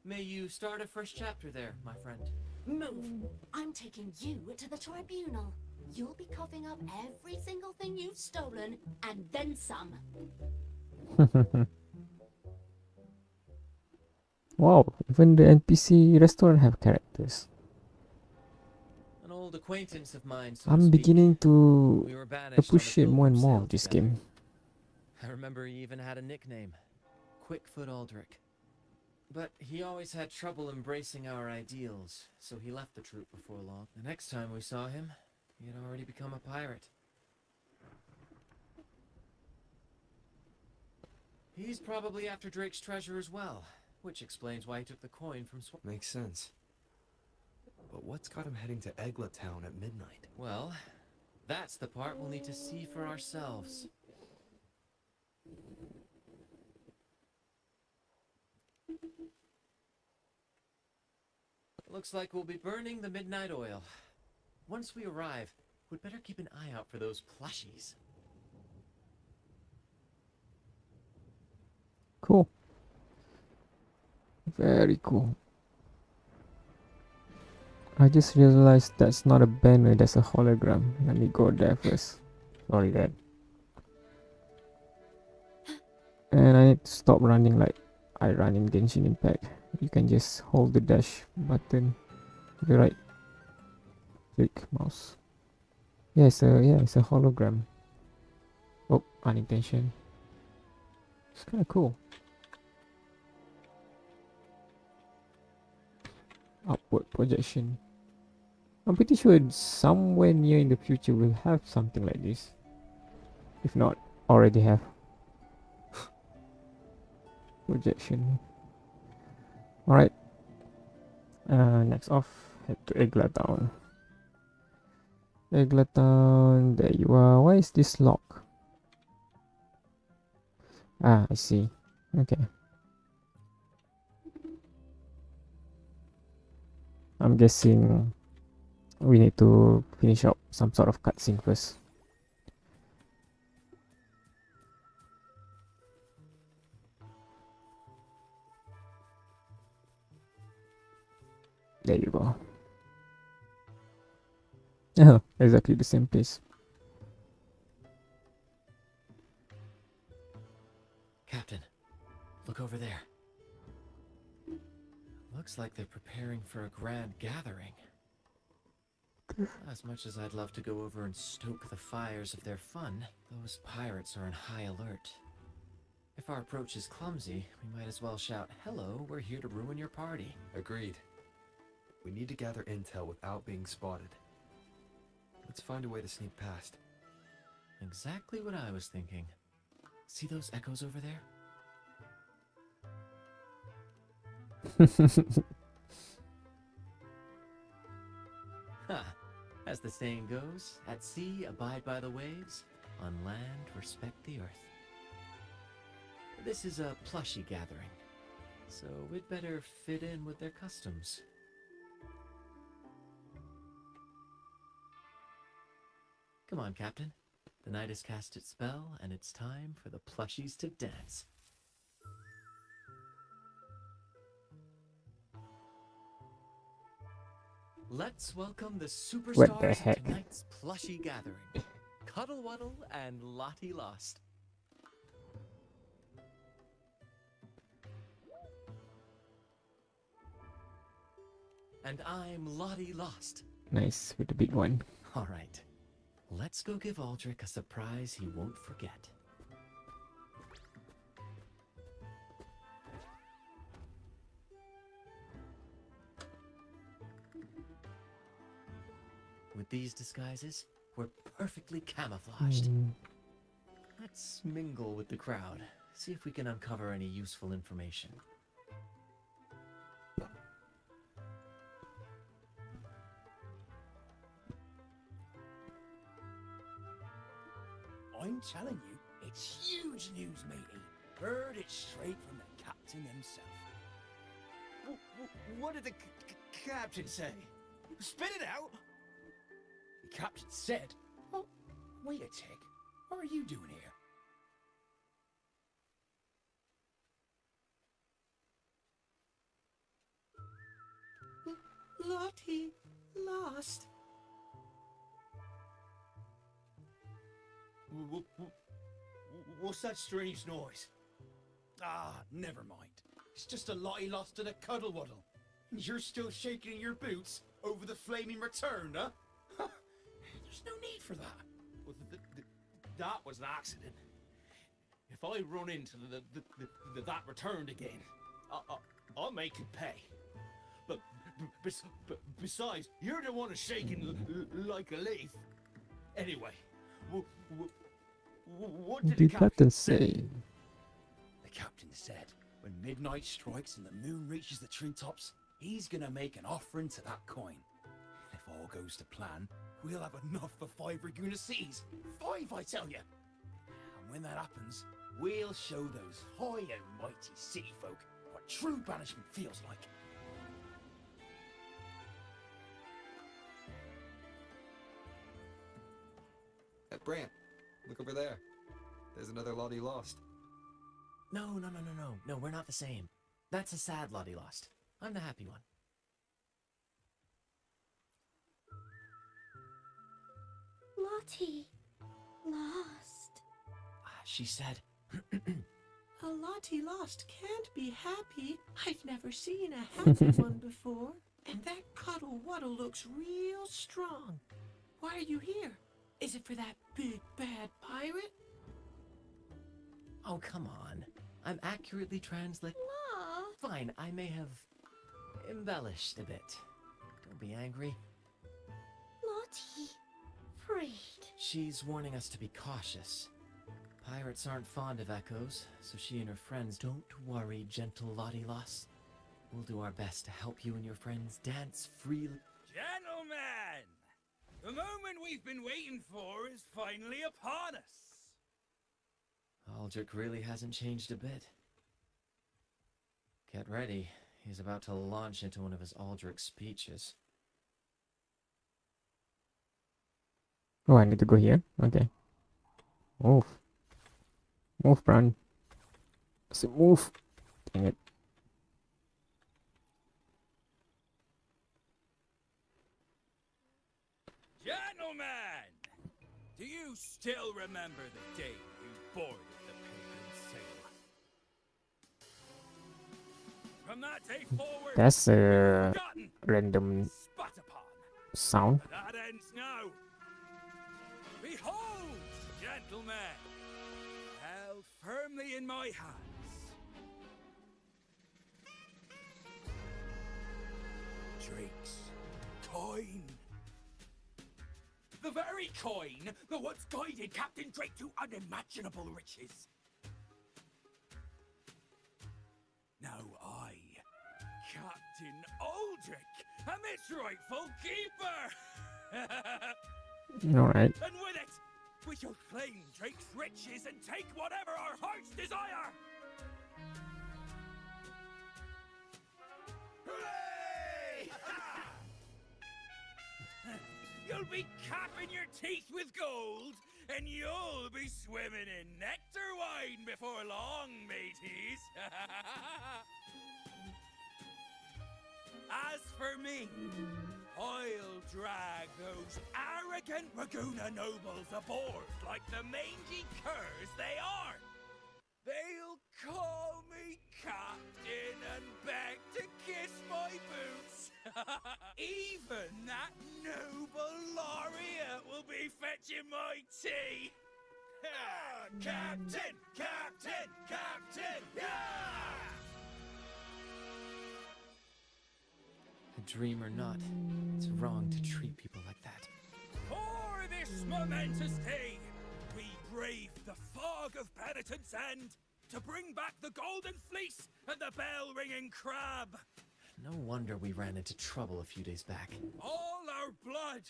May you start a fresh chapter there, my friend. Move. I'm taking you to the tribunal. You'll be coughing up every single thing you've stolen, and then some. Wow, even the NPC restaurant have characters. An old acquaintance of mine, so I'm to speak. beginning to We were banished on a appreciate more and pilgrim more sail of this together. game. I remember he even had a nickname, Quickfoot Aldrich. But he always had trouble embracing our ideals, so he left the troop before long. The next time we saw him, he had already become a pirate. He's probably after Drake's treasure as well, which explains why he took the coin from Makes sense. But what's got him heading to Egla Town at midnight? Well, that's the part we'll need to see for ourselves. Looks like we'll be burning the midnight oil. Once we arrive, we'd better keep an eye out for those plushies. Cool. Very cool. I just realized that's not a banner, that's a hologram. Let me go there first. Sorry, Dad. And I need to stop running like I run in Genshin Impact. You can just hold the dash button to the right click mouse. Yeah, it's a hologram. Oh, unintention. It's kinda cool. Upward projection. I'm pretty sure somewhere near in the future we'll have something like this. If not, already have. Projection. Alright. Next off, head to Egla Town. Egla Town, there you are. Why is this locked? Ah, I see. Okay. I'm guessing we need to finish up some sort of cutscene first. There you go. Oh, exactly the same place. Captain, look over there. Looks like they're preparing for a grand gathering. As much as I'd love to go over and stoke the fires of their fun, those pirates are on high alert. If our approach is clumsy, we might as well shout, "Hello, we're here to ruin your party." Agreed. We need to gather intel without being spotted. Let's find a way to sneak past. Exactly what I was thinking. See those echoes over there? Ha! As the saying goes, at sea abide by the waves, on land respect the earth. This is a plushy gathering, so we'd better fit in with their customs. Come on, Captain. The night has cast its spell, and it's time for the plushies to dance. Let's welcome the superstars heck? of tonight's plushie gathering. Cuddle Wuddle and Lottie Lost. And I'm Lottie Lost. Nice, with the big one. All right. Let's go give Aldrich a surprise he won't forget. With these disguises, we're perfectly camouflaged. Let's mingle with the crowd, see if we can uncover any useful information. I'm telling you, it's huge news, matey. Heard it straight from the captain himself. What did the captain say? Spit it out! The captain said... Oh, wait a tick. What are you doing here? Lottie lost. What's that strange noise? Ah, never mind. It's just a Lottie lost to the Cuddle Wuddle. You're still shaking in your boots over the flaming return, huh? There's no need for that. Well, that was an accident. If I run into that returned again, I'll make it pay. But besides, you're the one who's shaking like a leaf. Anyway, what did the captain say? The captain said, when midnight strikes and the moon reaches the treetops, he's gonna make an offering to that coin. If all goes to plan, we'll have enough for 5 Raguna cities. 5, I tell you. And when that happens, we'll show those high and mighty city folk what true banishment feels like. Brant, look over there. There's another Lottie Lost. No, we're not the same. That's a sad Lottie Lost. I'm the happy one. Lottie lost. She said... A Lottie lost can't be happy. I've never seen a happy one before. And that Cuddle Wuddle looks real strong. Why are you here? Is it for that big bad pirate? Oh, come on. I'm accurately translating. Fine, I may have embellished a bit. Don't be angry. Lottie, freed. She's warning us to be cautious. Pirates aren't fond of echoes, so she and her friends... Don't worry, gentle Lottie Lost. We'll do our best to help you and your friends dance freely. Gentlemen! The moment we've been waiting for is finally upon us! Aldrich really hasn't changed a bit. Get ready. He's about to launch into one of his Aldrich speeches. Oh, I need to go here? Okay. Move. Move, Bran. I said move. Dang it. Gentlemen! Do you still remember the day you boarded the Pilgrim Sail? From that day forward, That's you a were forgotten, random spat upon. sound. But that ends now. Behold, gentlemen, held firmly in my hands. Drake's coin. The very coin that once guided Captain Drake to unimaginable riches. Now I, Captain Aldrich, am its rightful keeper! Alright. And with it, we shall claim Drake's riches and take whatever our hearts desire! Hooray! You'll be capping your teeth with gold, and you'll be swimming in nectar wine before long, mateys! As for me, I'll drag those arrogant Raguna nobles aboard like the mangy curs they are. They'll call me captain and beg to kiss my boots. Even that noble laureate will be fetching my tea. Captain! Captain! Captain! Yeah! A dream or not, it's wrong to treat people like that. For this momentous day, we brave the fog of penitence and to bring back the golden fleece and the bell-ringing crab. No wonder we ran into trouble a few days back. All our blood,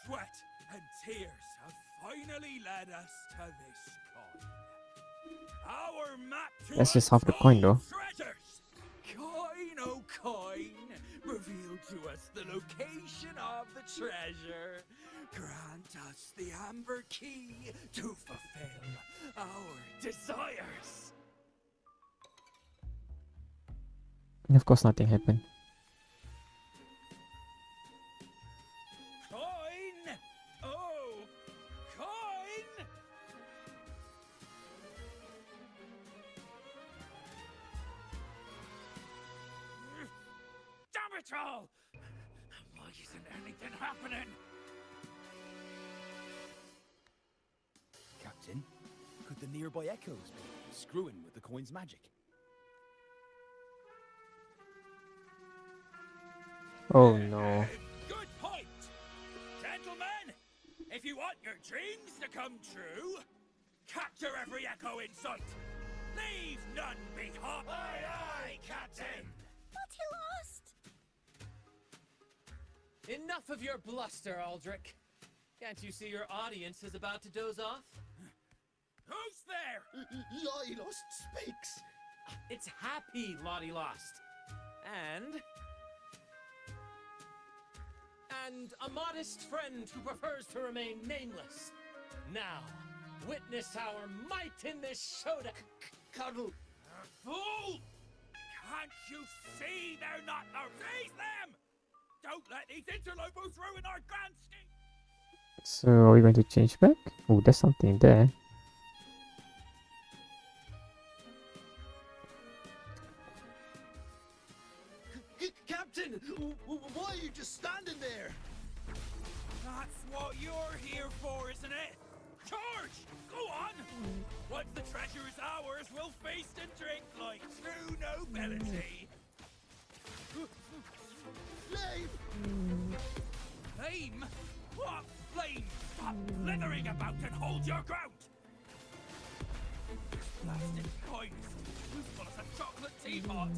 sweat, and tears have finally led us to this coin. Our map to That's just half the coin, though. treasures. Coin, oh coin, reveal to us the location of the treasure. Grant us the amber key to fulfill our desires. And of course, nothing happened. Coin! Oh, coin! Damn it all! Why isn't anything happening? Captain, could the nearby echoes be screwing with the coin's magic? Oh no. Good point! Gentlemen, if you want your dreams to come true, capture every echo in sight. Leave none behind. Aye, aye, Captain! But he lost! Enough of your bluster, Aldrich. Can't you see your audience is about to doze off? Who's there? Lottie Lost speaks. It's Happy Lottie Lost. And a modest friend who prefers to remain nameless. Now, witness our might in this showdown. Cuddle. Fool! Can't you see they're not the raise them? Don't let these interlopers ruin our grand scheme. So are we going to change back? Oh, there's something there. Captain, why are you just standing there? That's what you're here for, isn't it? Charge! Go on! Once the treasure is ours, we'll feast and drink like true nobility. Flame! Flame? What flame? Stop slithering about and hold your ground! This plastic coin is useful as a chocolate teapot.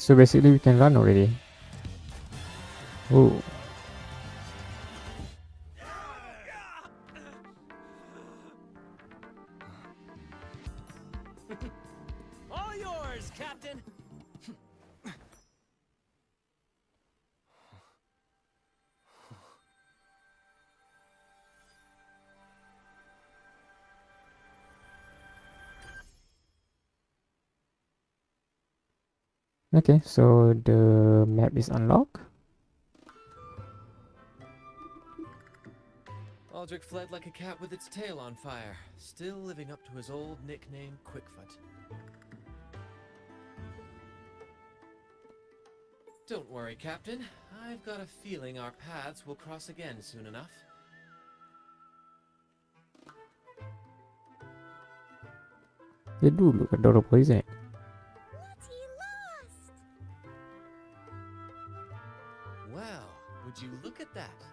So basically we can run already. Oh. All yours, Captain! Okay, so the map is unlocked. Aldrich fled like a cat with its tail on fire, still living up to his old nickname, Quickfoot. Don't worry, Captain. I've got a feeling our paths will cross again soon enough. Dia dulu adorable, isn't it? Well, would you look at that?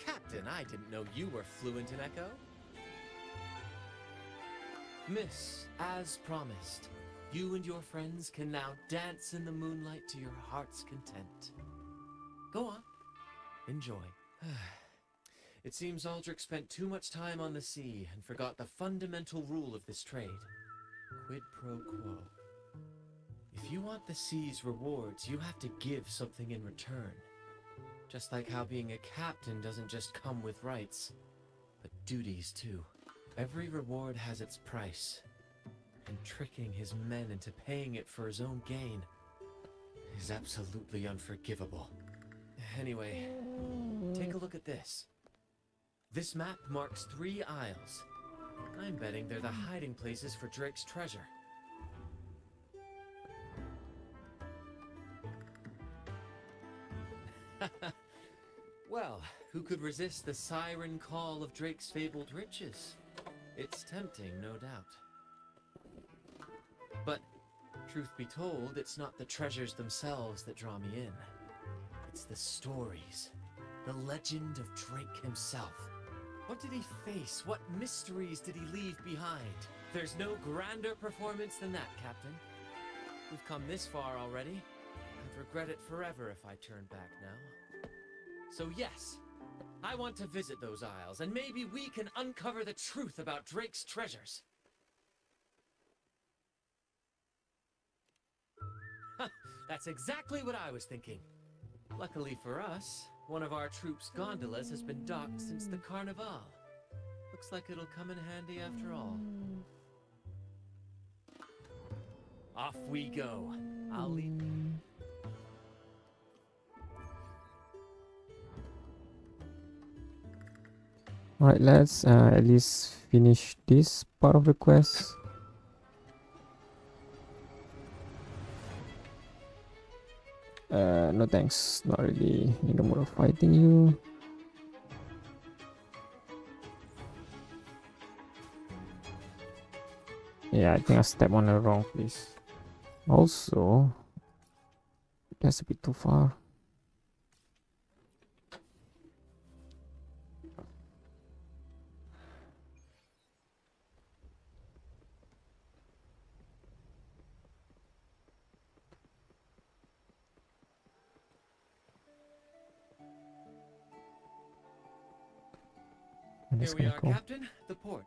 Captain, I didn't know you were fluent in Echo. Miss, as promised, you and your friends can now dance in the moonlight to your heart's content. Go on. Enjoy. It seems Aldrich spent too much time on the sea and forgot the fundamental rule of this trade. Quid pro quo. If you want the sea's rewards, you have to give something in return. Just like how being a captain doesn't just come with rights, but duties too. Every reward has its price, and tricking his men into paying it for his own gain is absolutely unforgivable. Anyway, take a look at this. This map marks 3 isles. I'm betting they're the hiding places for Drake's treasure. Well, who could resist the siren call of Drake's fabled riches? It's tempting, no doubt. But, truth be told, it's not the treasures themselves that draw me in. It's the stories. The legend of Drake himself. What did he face? What mysteries did he leave behind? There's no grander performance than that, Captain. We've come this far already. I'd regret it forever if I turned back now. So yes, I want to visit those isles, and maybe we can uncover the truth about Drake's treasures. That's exactly what I was thinking. Luckily for us, one of our troops' gondolas has been docked since the Carnival. Looks like it'll come in handy after all. Off we go. I'll leave. Alright, let's at least finish this part of the quest. No thanks, not really in the mood of fighting you. Yeah, I think I stepped on the wrong place. Also, that's a bit too far. Here we are, Captain. The port.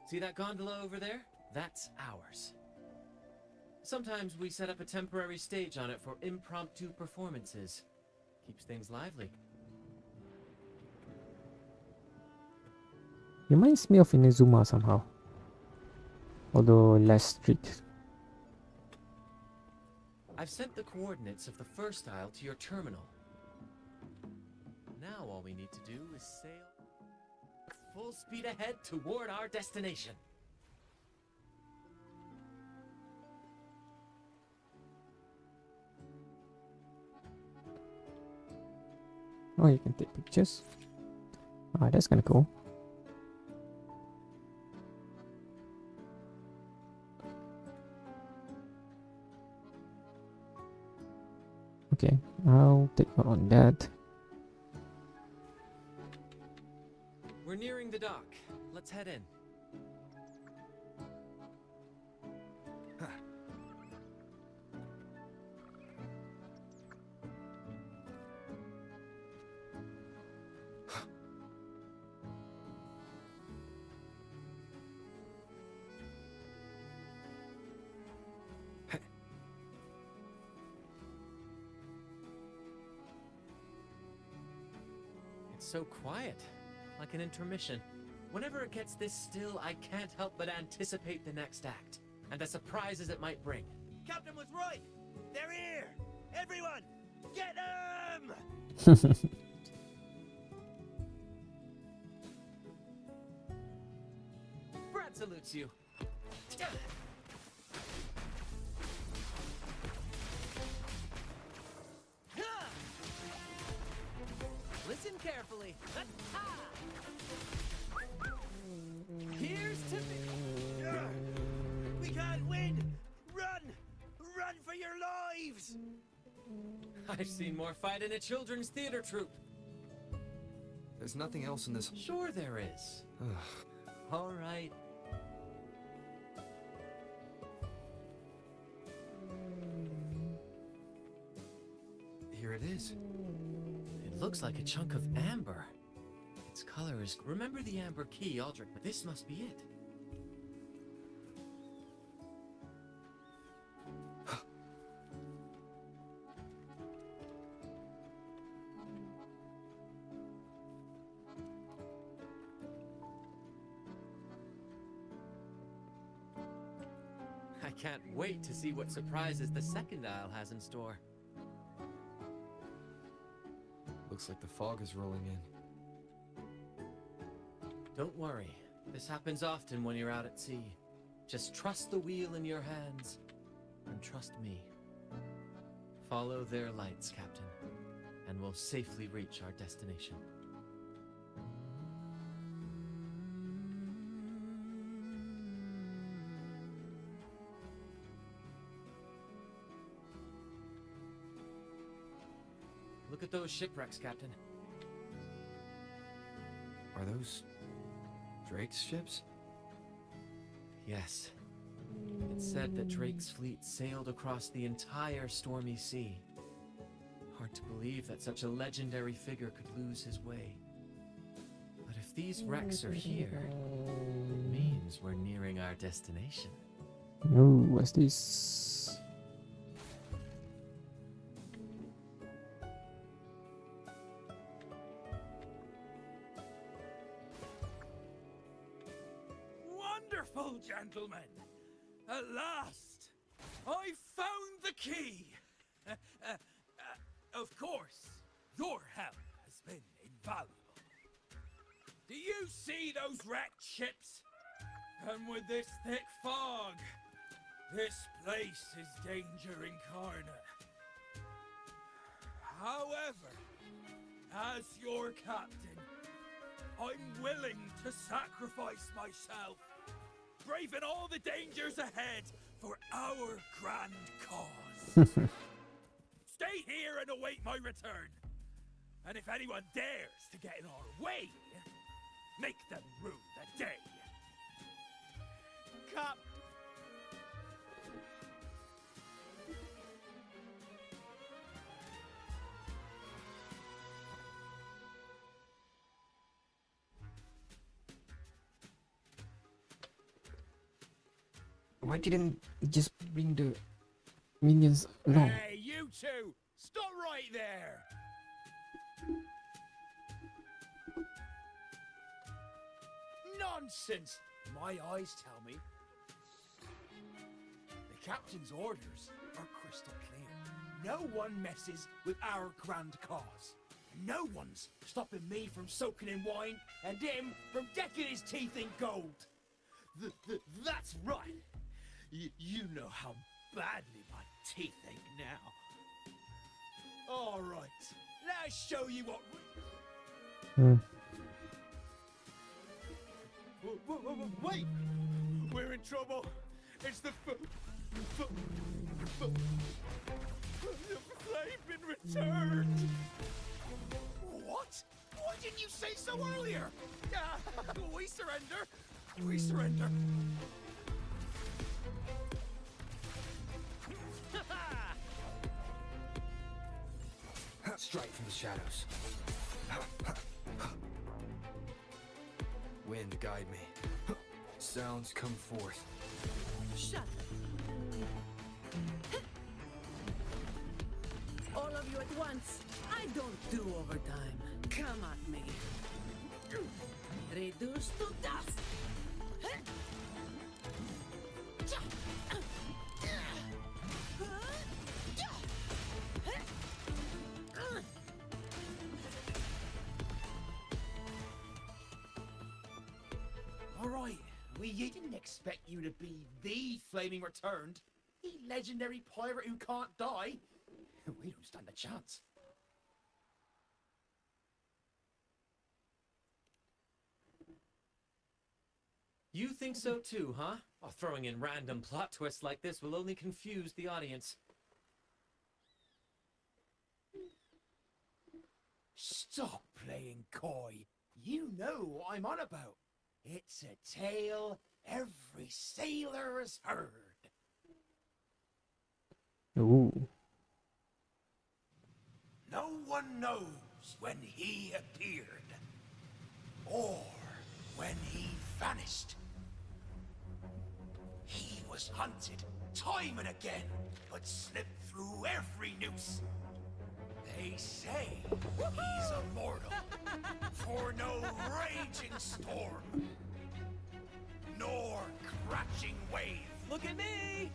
See that gondola over there? That's ours. Sometimes we set up a temporary stage on it for impromptu performances. Keeps things lively. Reminds me of Inazuma somehow, although less strict. I've sent the coordinates of the first isle to your terminal. Now all we need to do is sail full speed ahead toward our destination. Oh, you can take pictures. Ah, that's kind of cool. Okay, I'll take note on that. We're nearing the dock. Let's head in. so quiet, like an intermission. Whenever it gets this still, I can't help but anticipate the next act, and the surprises it might bring. Captain was right! They're here! Everyone, get them! Brad salutes you. Listen carefully. Here's to me. We can't win! Run! Run for your lives! I've seen more fight in a children's theater troupe. There's nothing else in this. Sure there is. All right. Here it is. It looks like a chunk of amber. Its color is... Remember the amber key, Aldrich? This must be it. I can't wait to see what surprises the second aisle has in store. Looks like the fog is rolling in. Don't worry. This happens often when you're out at sea. Just trust the wheel in your hands, and trust me. Follow their lights, Captain, and we'll safely reach our destination. Look at those shipwrecks, Captain. Are those Drake's ships? Yes. It's said that Drake's fleet sailed across the entire stormy sea. Hard to believe that such a legendary figure could lose his way. But if these wrecks are here, it means we're nearing our destination. Oh, what's this? Wonderful, gentlemen! At last! I found the key! Of course, your help has been invaluable. Do you see those wrecked ships? And with this thick fog, this place is danger incarnate. However, as your captain, I'm willing to sacrifice myself, braving all the dangers ahead for our grand cause. Stay here and await my return. And if anyone dares to get in our way, make them rue the day. Cap. Why didn't he just bring the minions along? Hey, you two! Stop right there! Nonsense! My eyes tell me. The captain's orders are crystal clear. No one messes with our grand cause. No one's stopping me from soaking in wine and him from decking his teeth in gold. That's right. You know how badly my teeth ache now. All right, let's show you what. Wait! We're in trouble. It's the they've been returned. What? Why didn't you say so earlier? We surrender. We surrender. Strike from the shadows. Wind, guide me. Sounds come forth. Shut up. All of you at once. I I don't do overtime. Come at me. Reduced to dust. Alright, we didn't expect you to be the Flaming Returned, the legendary pirate who can't die. We don't stand a chance. You think so too, huh? Oh, throwing in random plot twists like this will only confuse the audience. Stop playing coy. You know what I'm on about. It's a tale every sailor has heard. Ooh. No one knows when he appeared, or when he vanished. He was hunted time and again, but slipped through every noose. They say he's immortal, for no raging storm, nor crashing wave. Look at me!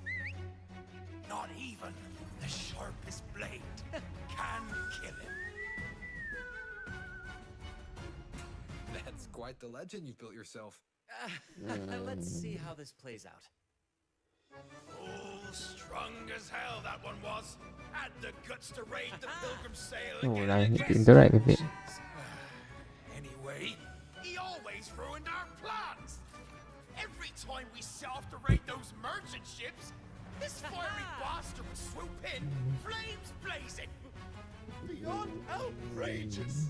Not even the sharpest blade can kill him. That's quite the legend you've built yourself. Let's see how this plays out. Oh, strong as hell that one was. Had the guts to raid the Pilgrim sail Oh, again I and need to again. interact with it. Anyway, he always ruined our plans. Every time we set off to raid those merchant ships, this fiery bastard would swoop in, flames blazing. Beyond outrageous.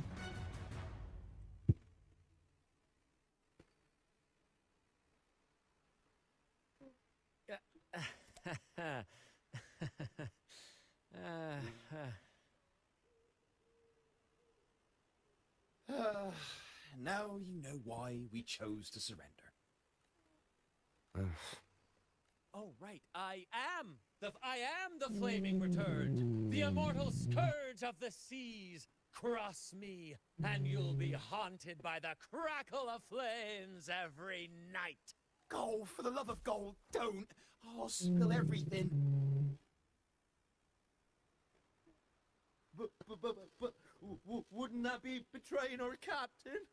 Now you know why we chose to surrender. Oh, right. I am the Flaming Returned, the immortal scourge of the seas. Cross me, and you'll be haunted by the crackle of flames every night. Gold, for the love of gold, don't! I'll spill everything. But wouldn't that be betraying our captain?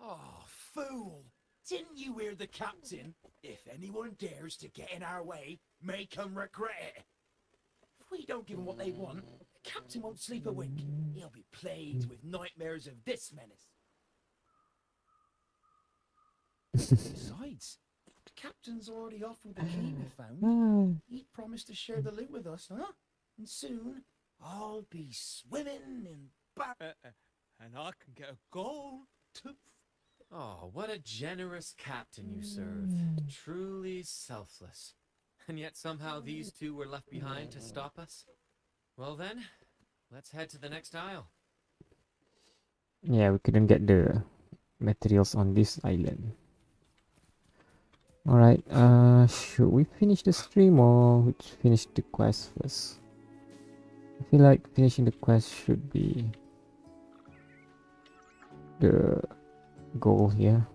Oh, fool! Didn't you hear the captain? If anyone dares to get in our way, make 'em regret it. If we don't give 'em what they want, the captain won't sleep a wink. He'll be plagued with nightmares of this menace. Besides, the captain's already offered the key we found. He promised to share the loot with us, huh? And soon, I'll be swimming in And I can get a gold. Oh, what a generous captain you serve. Truly selfless. And yet somehow these two were left behind to stop us? Well then, let's head to the next isle. Yeah, we couldn't get the materials on this island. Alright, should we finish the stream or finish the quest first? I feel like finishing the quest should be the goal here.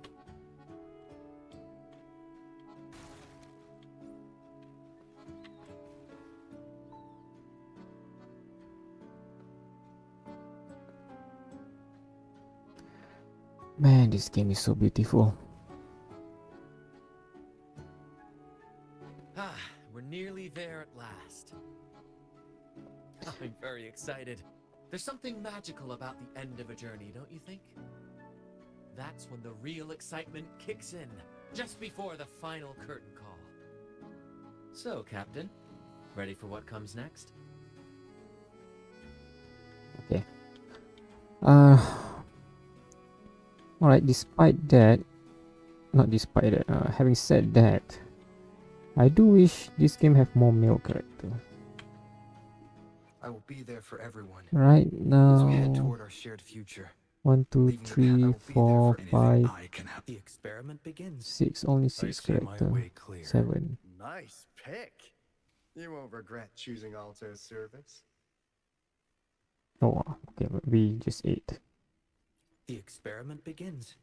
Man, this game is so beautiful. Ah, we're nearly there at last. I'm very excited. There's something magical about the end of a journey, don't you think? That's when the real excitement kicks in, just before the final curtain call. So, Captain, ready for what comes next? Okay. Alright, having said that, I do wish this game have more male character. I will be there for everyone. Right As we head now, toward our shared future. 1, 2, 3, 4, 5, The experiment begins. 6. Only I 6 see my character. way clear. 7. Nice pick. You won't regret choosing Alto's service. Oh, okay, but we just ate. The experiment begins.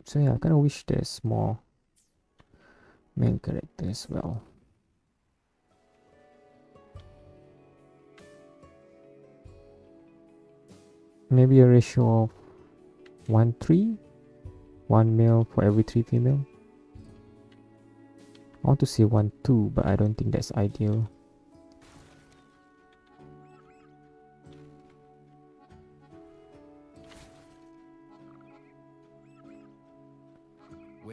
So yeah, I kind of wish there's more main character as well. Maybe a ratio of 1:3, 1 male for every 3 female. I want to say 1:2, but I don't think that's ideal.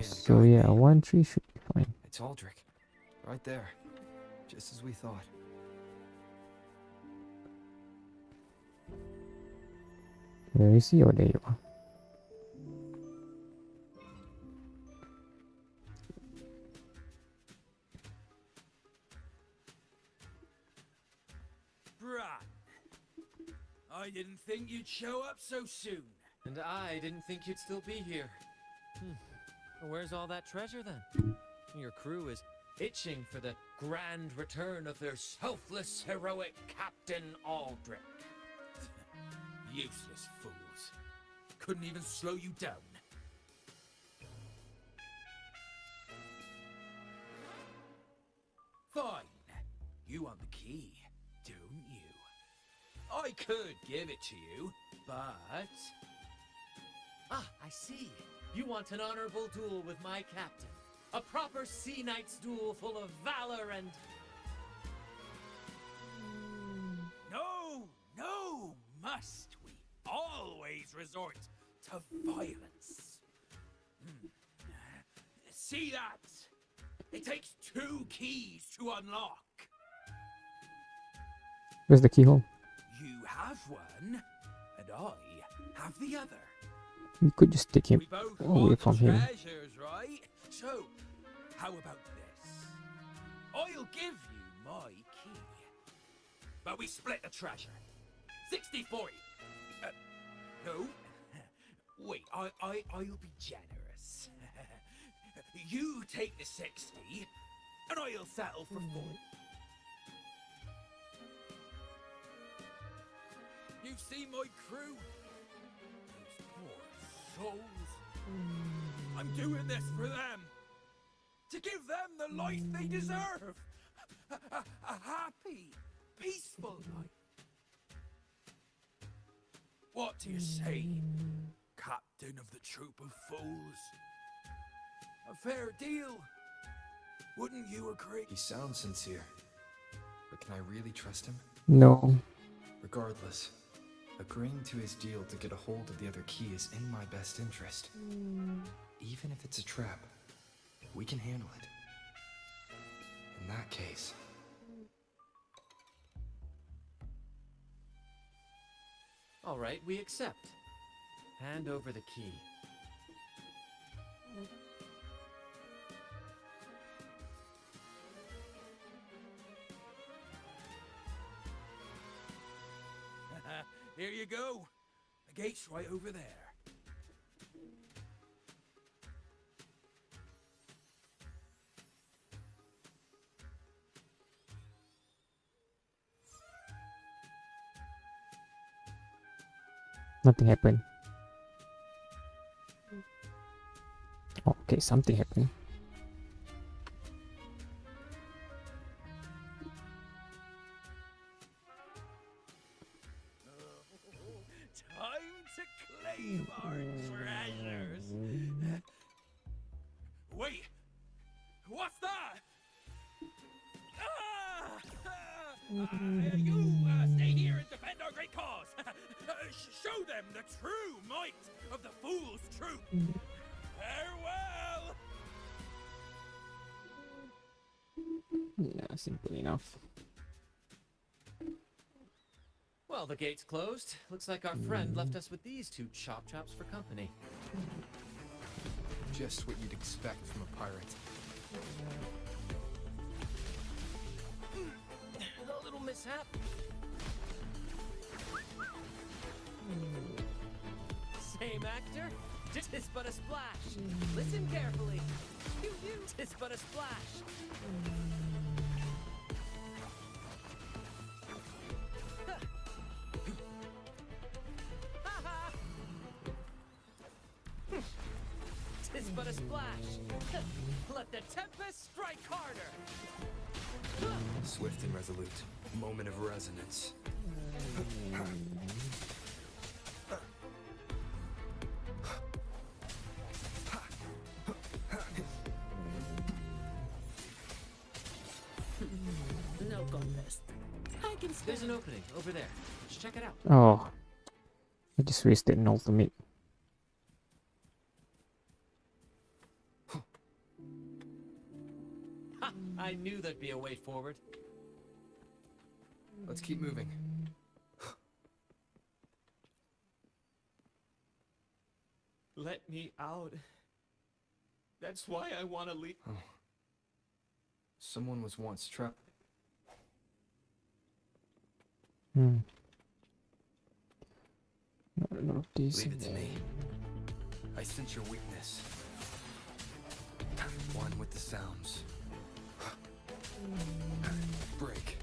So yeah, 1:3 should be fine. It's Aldrich. Right there. Just as we thought. Where is he? Oh, there you are. Bran, I didn't think you'd show up so soon. And I didn't think you'd still be here. Where's all that treasure then? Your crew is itching for the grand return of their selfless, heroic Captain Aldrich. Useless fools. Couldn't even slow you down. Fine. You want the key, don't you? I could give it to you, but... Ah, I see. You want an honorable duel with my captain. A proper Sea Knight's duel full of valor and... No, must we always resort to violence? See that? It takes 2 keys to unlock. Where's the keyhole? You have one, and I have the other. We could just take him We both away want from him. treasures, right? So, how about this? I'll give you my key, but we split the treasure. 60-40. No. Wait, I'll be generous. You take the 60, and I'll settle for 40. You've seen my crew? Those poor souls. I'm doing this for them. To give them the life they deserve. A happy, peaceful life. What do you say, Captain of the Troop of Fools? A fair deal. Wouldn't you agree? He sounds sincere. But can I really trust him? No. Regardless, agreeing to his deal to get a hold of the other key is in my best interest. Even if it's a trap, we can handle it. In that case... All right, we accept. Hand over the key. Here you go. The gate's right over there. Nothing happened. Okay, something happened. Time to claim our treasures. Wait, what's that? You stay here and defend our great cause. Show them the true might of the Fool's Troop. Farewell. Yeah, simple enough. Well, the gate's closed. Looks like our friend left us with these 2 chop chops for company. Just what you'd expect from a pirate. A little mishap. Same actor? Tis but a splash. Listen carefully. Tis but a splash. but a splash. Let the tempest strike harder. Swift and resolute. Moment of resonance. No contest. I can There's an opening over there. Just check it out. Oh, I just wasted an ultimate. Ha! I knew there'd be a way forward. Let's keep moving. Let me out. That's why I want to leave. Oh. Someone was once trapped. Not a lot of these. Leave it to me. I sense your weakness. One with the sounds. Break.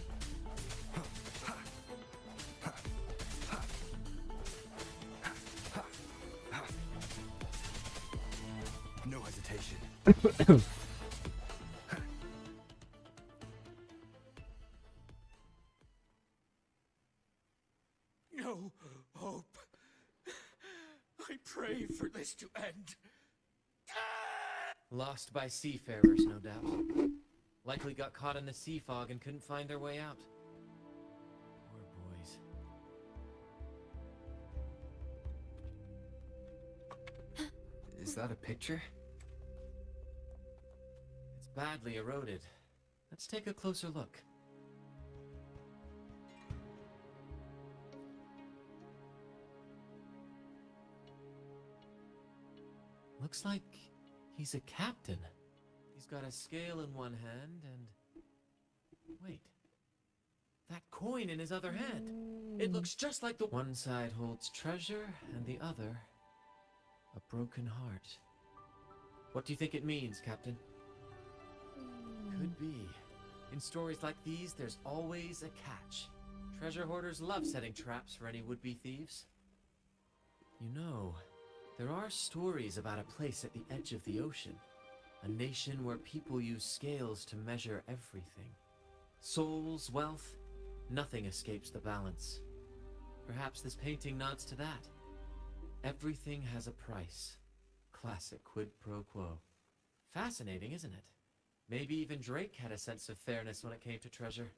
No hesitation. No hope. I pray for this to end. Lost by seafarers, no doubt. Likely got caught in the sea fog and couldn't find their way out. Poor boys. Is that a picture? It's badly eroded. Let's take a closer look. Looks like he's a captain. He's got a scale in one hand and... Wait. That coin in his other hand. It looks just like the... One side holds treasure and the other... a broken heart. What do you think it means, Captain? Could be. In stories like these, there's always a catch. Treasure hoarders love setting traps for any would-be thieves. You know... there are stories about a place at the edge of the ocean. A nation where people use scales to measure everything. Souls, wealth, nothing escapes the balance. Perhaps this painting nods to that. Everything has a price. Classic quid pro quo. Fascinating, isn't it? Maybe even Drake had a sense of fairness when it came to treasure.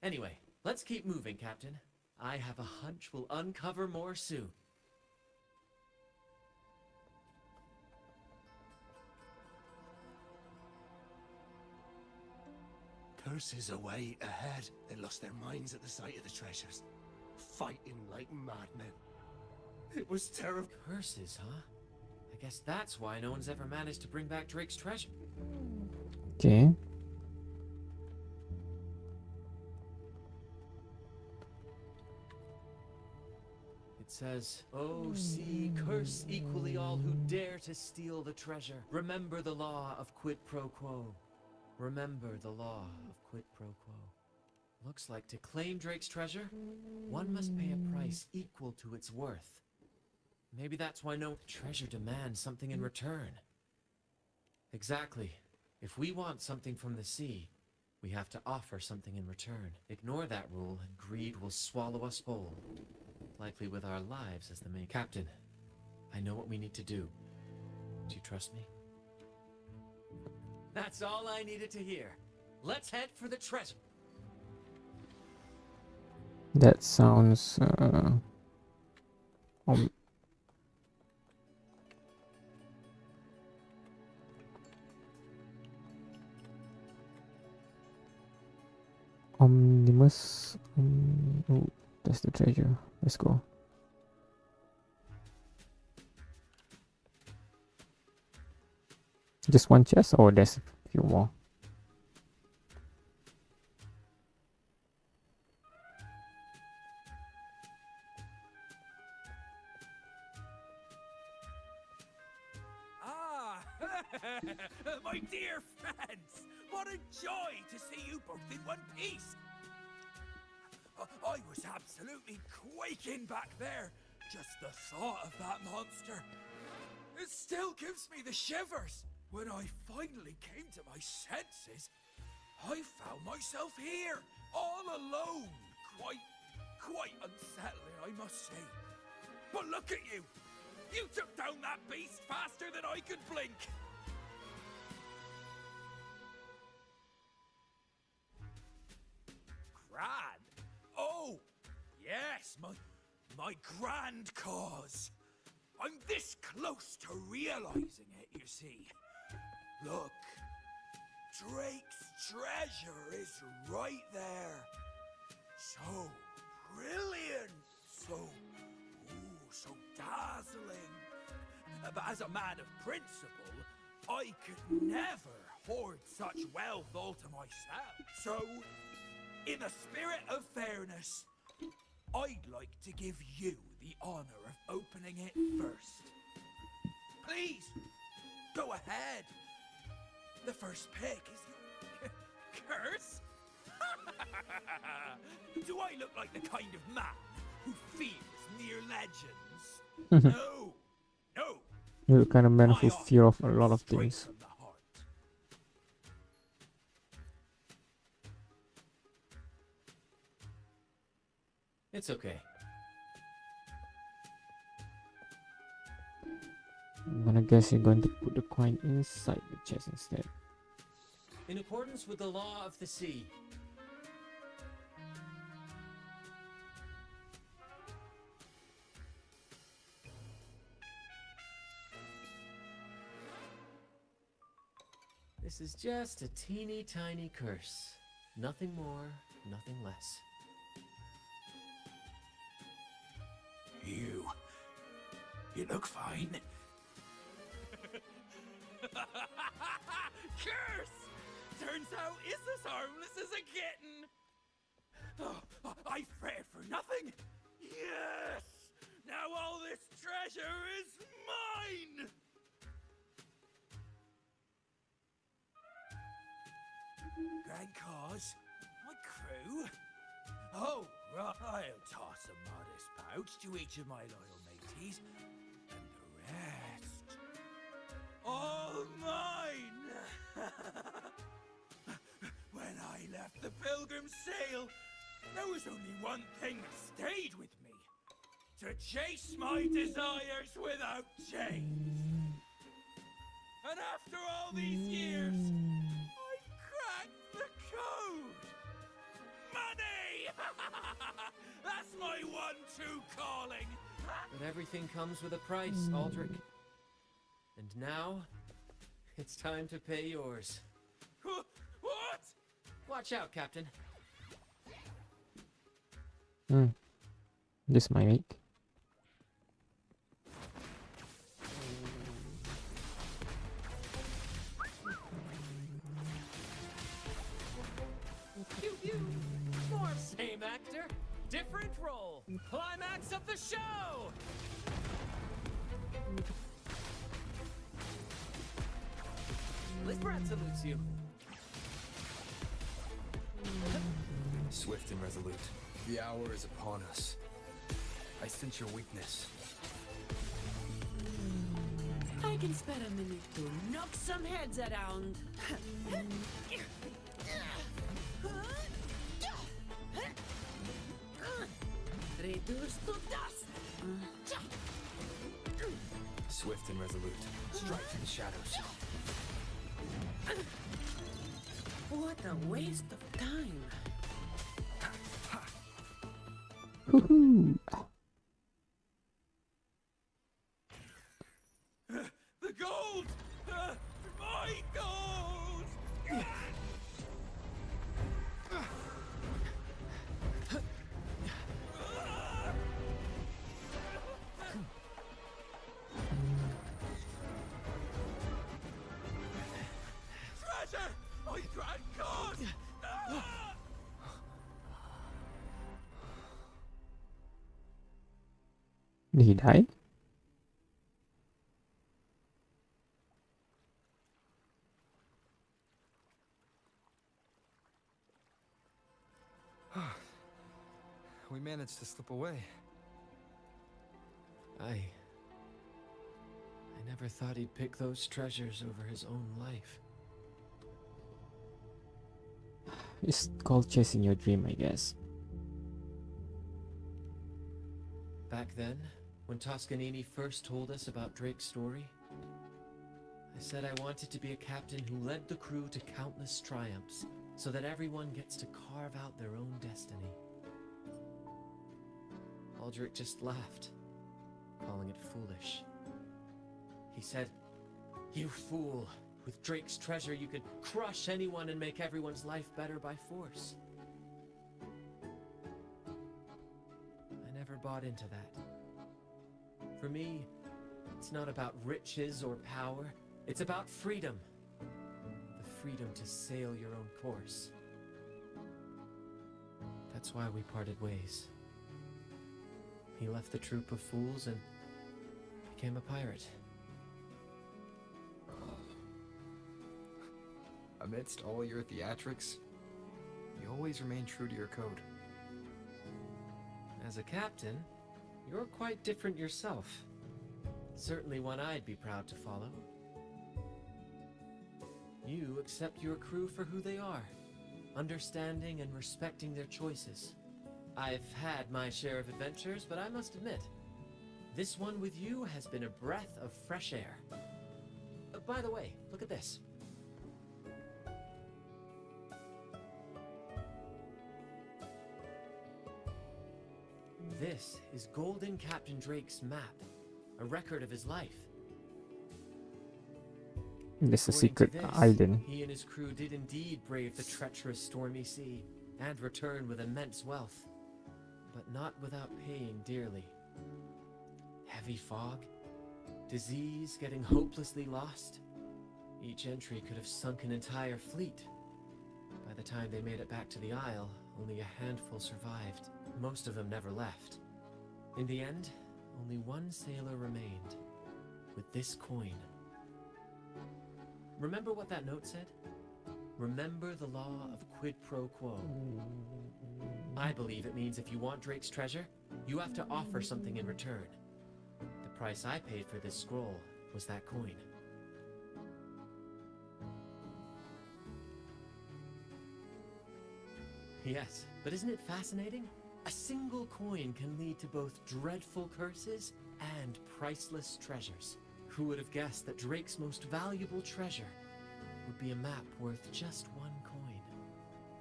Anyway, let's keep moving, Captain. I have a hunch we'll uncover more soon. Curses away ahead. They lost their minds at the sight of the treasures. Fighting like madmen. It was terrible. Curses, huh? I guess that's why no one's ever managed to bring back Drake's treasure. Okay. It says, "Oh, sea, curse equally all who dare to steal the treasure. Remember the law of quid pro quo. Remember the law of quid pro quo." Looks like to claim Drake's treasure, one must pay a price equal to its worth. Maybe that's why no treasure demands something in return. Exactly. If we want something from the sea, we have to offer something in return. Ignore that rule and greed will swallow us whole. Likely with our lives as the main... Captain, I know what we need to do. Do you trust me? That's all I needed to hear. Let's head for the treasure. That sounds Omnibus. Oh, that's the treasure. Let's go. Just one chest, or there's a few more? Ah, my dear friends, what a joy to see you both in one piece. I was absolutely quaking back there. Just the thought of that monster. It still gives me the shivers. When I finally came to my senses, I found myself here, all alone. Quite unsettling, I must say. But look at you! You took down that beast faster than I could blink! Grand? Oh, yes, my grand cause. I'm this close to realizing it, you see. Look, Drake's treasure is right there. So brilliant, so dazzling. But as a man of principle, I could never hoard such wealth all to myself. So, in the spirit of fairness, I'd like to give you the honor of opening it first. Please, go ahead. The first pick is your curse? Do I look like the kind of man who fears mere legends? No, no. You're the kind of man who fear of a lot of things. It's okay. I'm gonna guess you're going to put the coin inside the chest instead. In accordance with the law of the sea. This is just a teeny tiny curse. Nothing more, nothing less. You look fine. Curse! Turns out it's as harmless as a kitten. Oh, I fretted for nothing. Yes! Now all this treasure is mine! Grand cause? My crew? Oh, right. I'll toss a modest pouch to each of my loyal mateys, and the rest, all mine! When I left the Pilgrim's Sail, there was only one thing that stayed with me. To chase my desires without chains. And after all these years, I've cracked the code! Money! That's my one true calling! But everything comes with a price, Aldrich. And now, it's time to pay yours. What? Watch out, Captain. This might make. Pew pew! More same actor, different role. Climax of the show! Liz Brad salutes you. Swift and resolute. The hour is upon us. I sense your weakness. I can spare a minute to knock some heads around. Reduced to dust. Swift and resolute. Strike to the shadows. What a waste of time. Woohoo! The gold! My gold! Treasure! My grand cause! Did he die? We managed to slip away. I never thought he'd pick those treasures over his own life. It's called chasing your dream, I guess. Back then, when Toscanini first told us about Drake's story, I said I wanted to be a captain who led the crew to countless triumphs, so that everyone gets to carve out their own destiny. Aldrich just laughed, calling it foolish. He said, "You fool! With Drake's treasure, you could crush anyone and make everyone's life better by force." I never bought into that. For me, it's not about riches or power. It's about freedom. The freedom to sail your own course. That's why we parted ways. He left the troop of fools and became a pirate. Amidst all your theatrics, you always remain true to your code. As a captain, you're quite different yourself. Certainly one I'd be proud to follow. You accept your crew for who they are, understanding and respecting their choices. I've had my share of adventures, but I must admit, this one with you has been a breath of fresh air. By the way, look at this. This is Golden Captain Drake's map, a record of his life. There's a According secret to this, island. he and his crew did indeed brave the treacherous stormy sea and return with immense wealth, but not without paying dearly. Heavy fog, disease, getting hopelessly lost. Each entry could have sunk an entire fleet. By the time they made it back to the Isle, only a handful survived. Most of them never left. In the end, only one sailor remained, with this coin. Remember what that note said? Remember the law of quid pro quo. I believe it means if you want Drake's treasure, you have to offer something in return. The price I paid for this scroll was that coin. Yes, but isn't it fascinating? A single coin can lead to both dreadful curses and priceless treasures. Who would have guessed that Drake's most valuable treasure would be a map worth just one coin?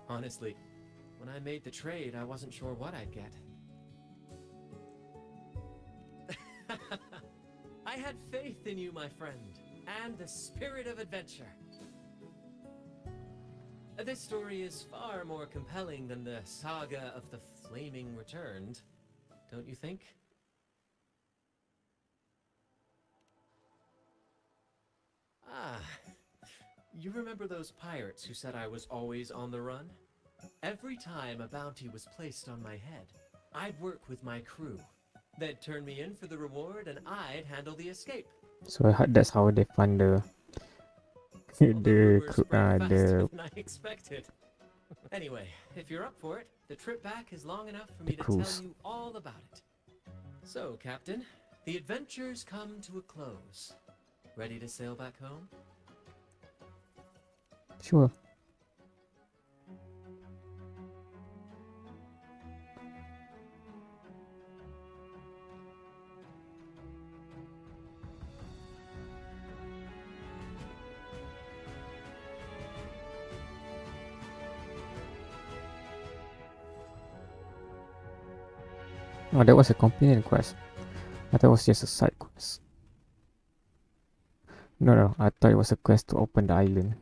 Honestly, when I made the trade, I wasn't sure what I'd get. I had faith in you, my friend, and the spirit of adventure. This story is far more compelling than the saga of the Flaming Returned, don't you think? Ah, you remember those pirates who said I was always on the run? Every time a bounty was placed on my head, I'd work with my crew. They'd turn me in for the reward and I'd handle the escape. So that's how they fund the Faster than I expected. Anyway, if you're up for it, the trip back is long enough for me to tell you all about it. So, Captain, the adventures come to a close. Ready to sail back home? Sure. Oh, that was a companion quest. I thought it was just a side quest. No, I thought it was a quest to open the island.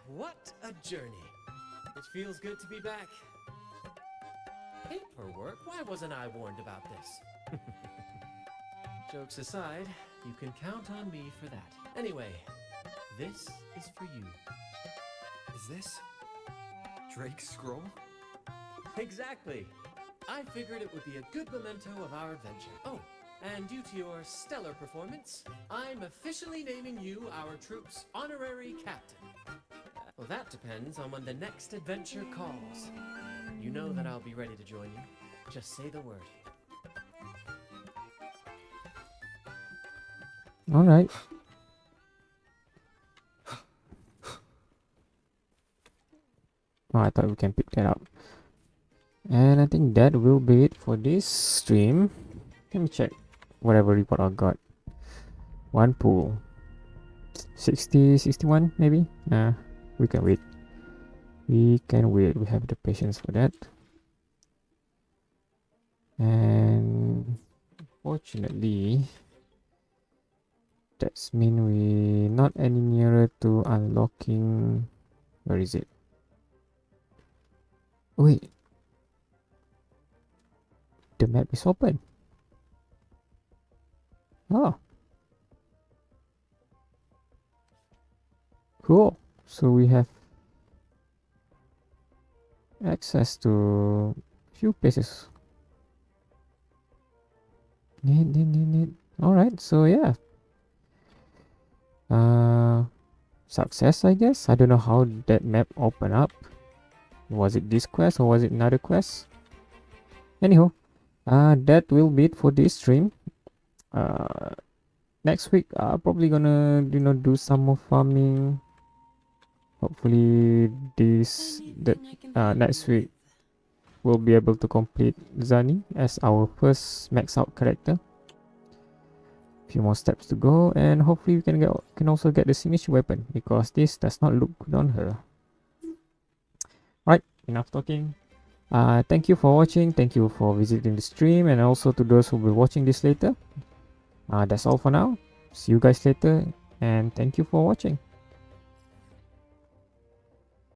What a journey. It feels good to be back. Paperwork? Why wasn't I warned about this? Jokes aside, you can count on me for that. Anyway, this is for you. Is this Drake's scroll? Exactly. I figured it would be a good memento of our adventure. Oh, And due to your stellar performance, I'm officially naming you our troop's honorary captain. Well, that depends on when the next adventure calls. You know that I'll be ready to join you. Just say the word. Alright. Oh, I thought we can pick that up. And I think that will be it for this stream. Let me check whatever report I got. One pool. 60, 61 maybe? Nah, we can wait. We can wait. We have the patience for that. And fortunately, that's mean we not any nearer to unlocking. Where is it? Wait. The map is open. Oh. Cool. So we have access to few places. Neat. Alright, so yeah. Success, I guess. I don't know how that map opened up. Was it this quest or was it another quest? Anyhow, that will be it for this stream. Next week, probably gonna do some more farming. Hopefully, next week we'll be able to complete Zani as our first max out character. Few more steps to go, and hopefully we can also get the signature weapon because this does not look good on her. Right, enough talking. Thank you for watching. Thank you for visiting the stream, and also to those who will be watching this later. That's all for now. See you guys later, and thank you for watching.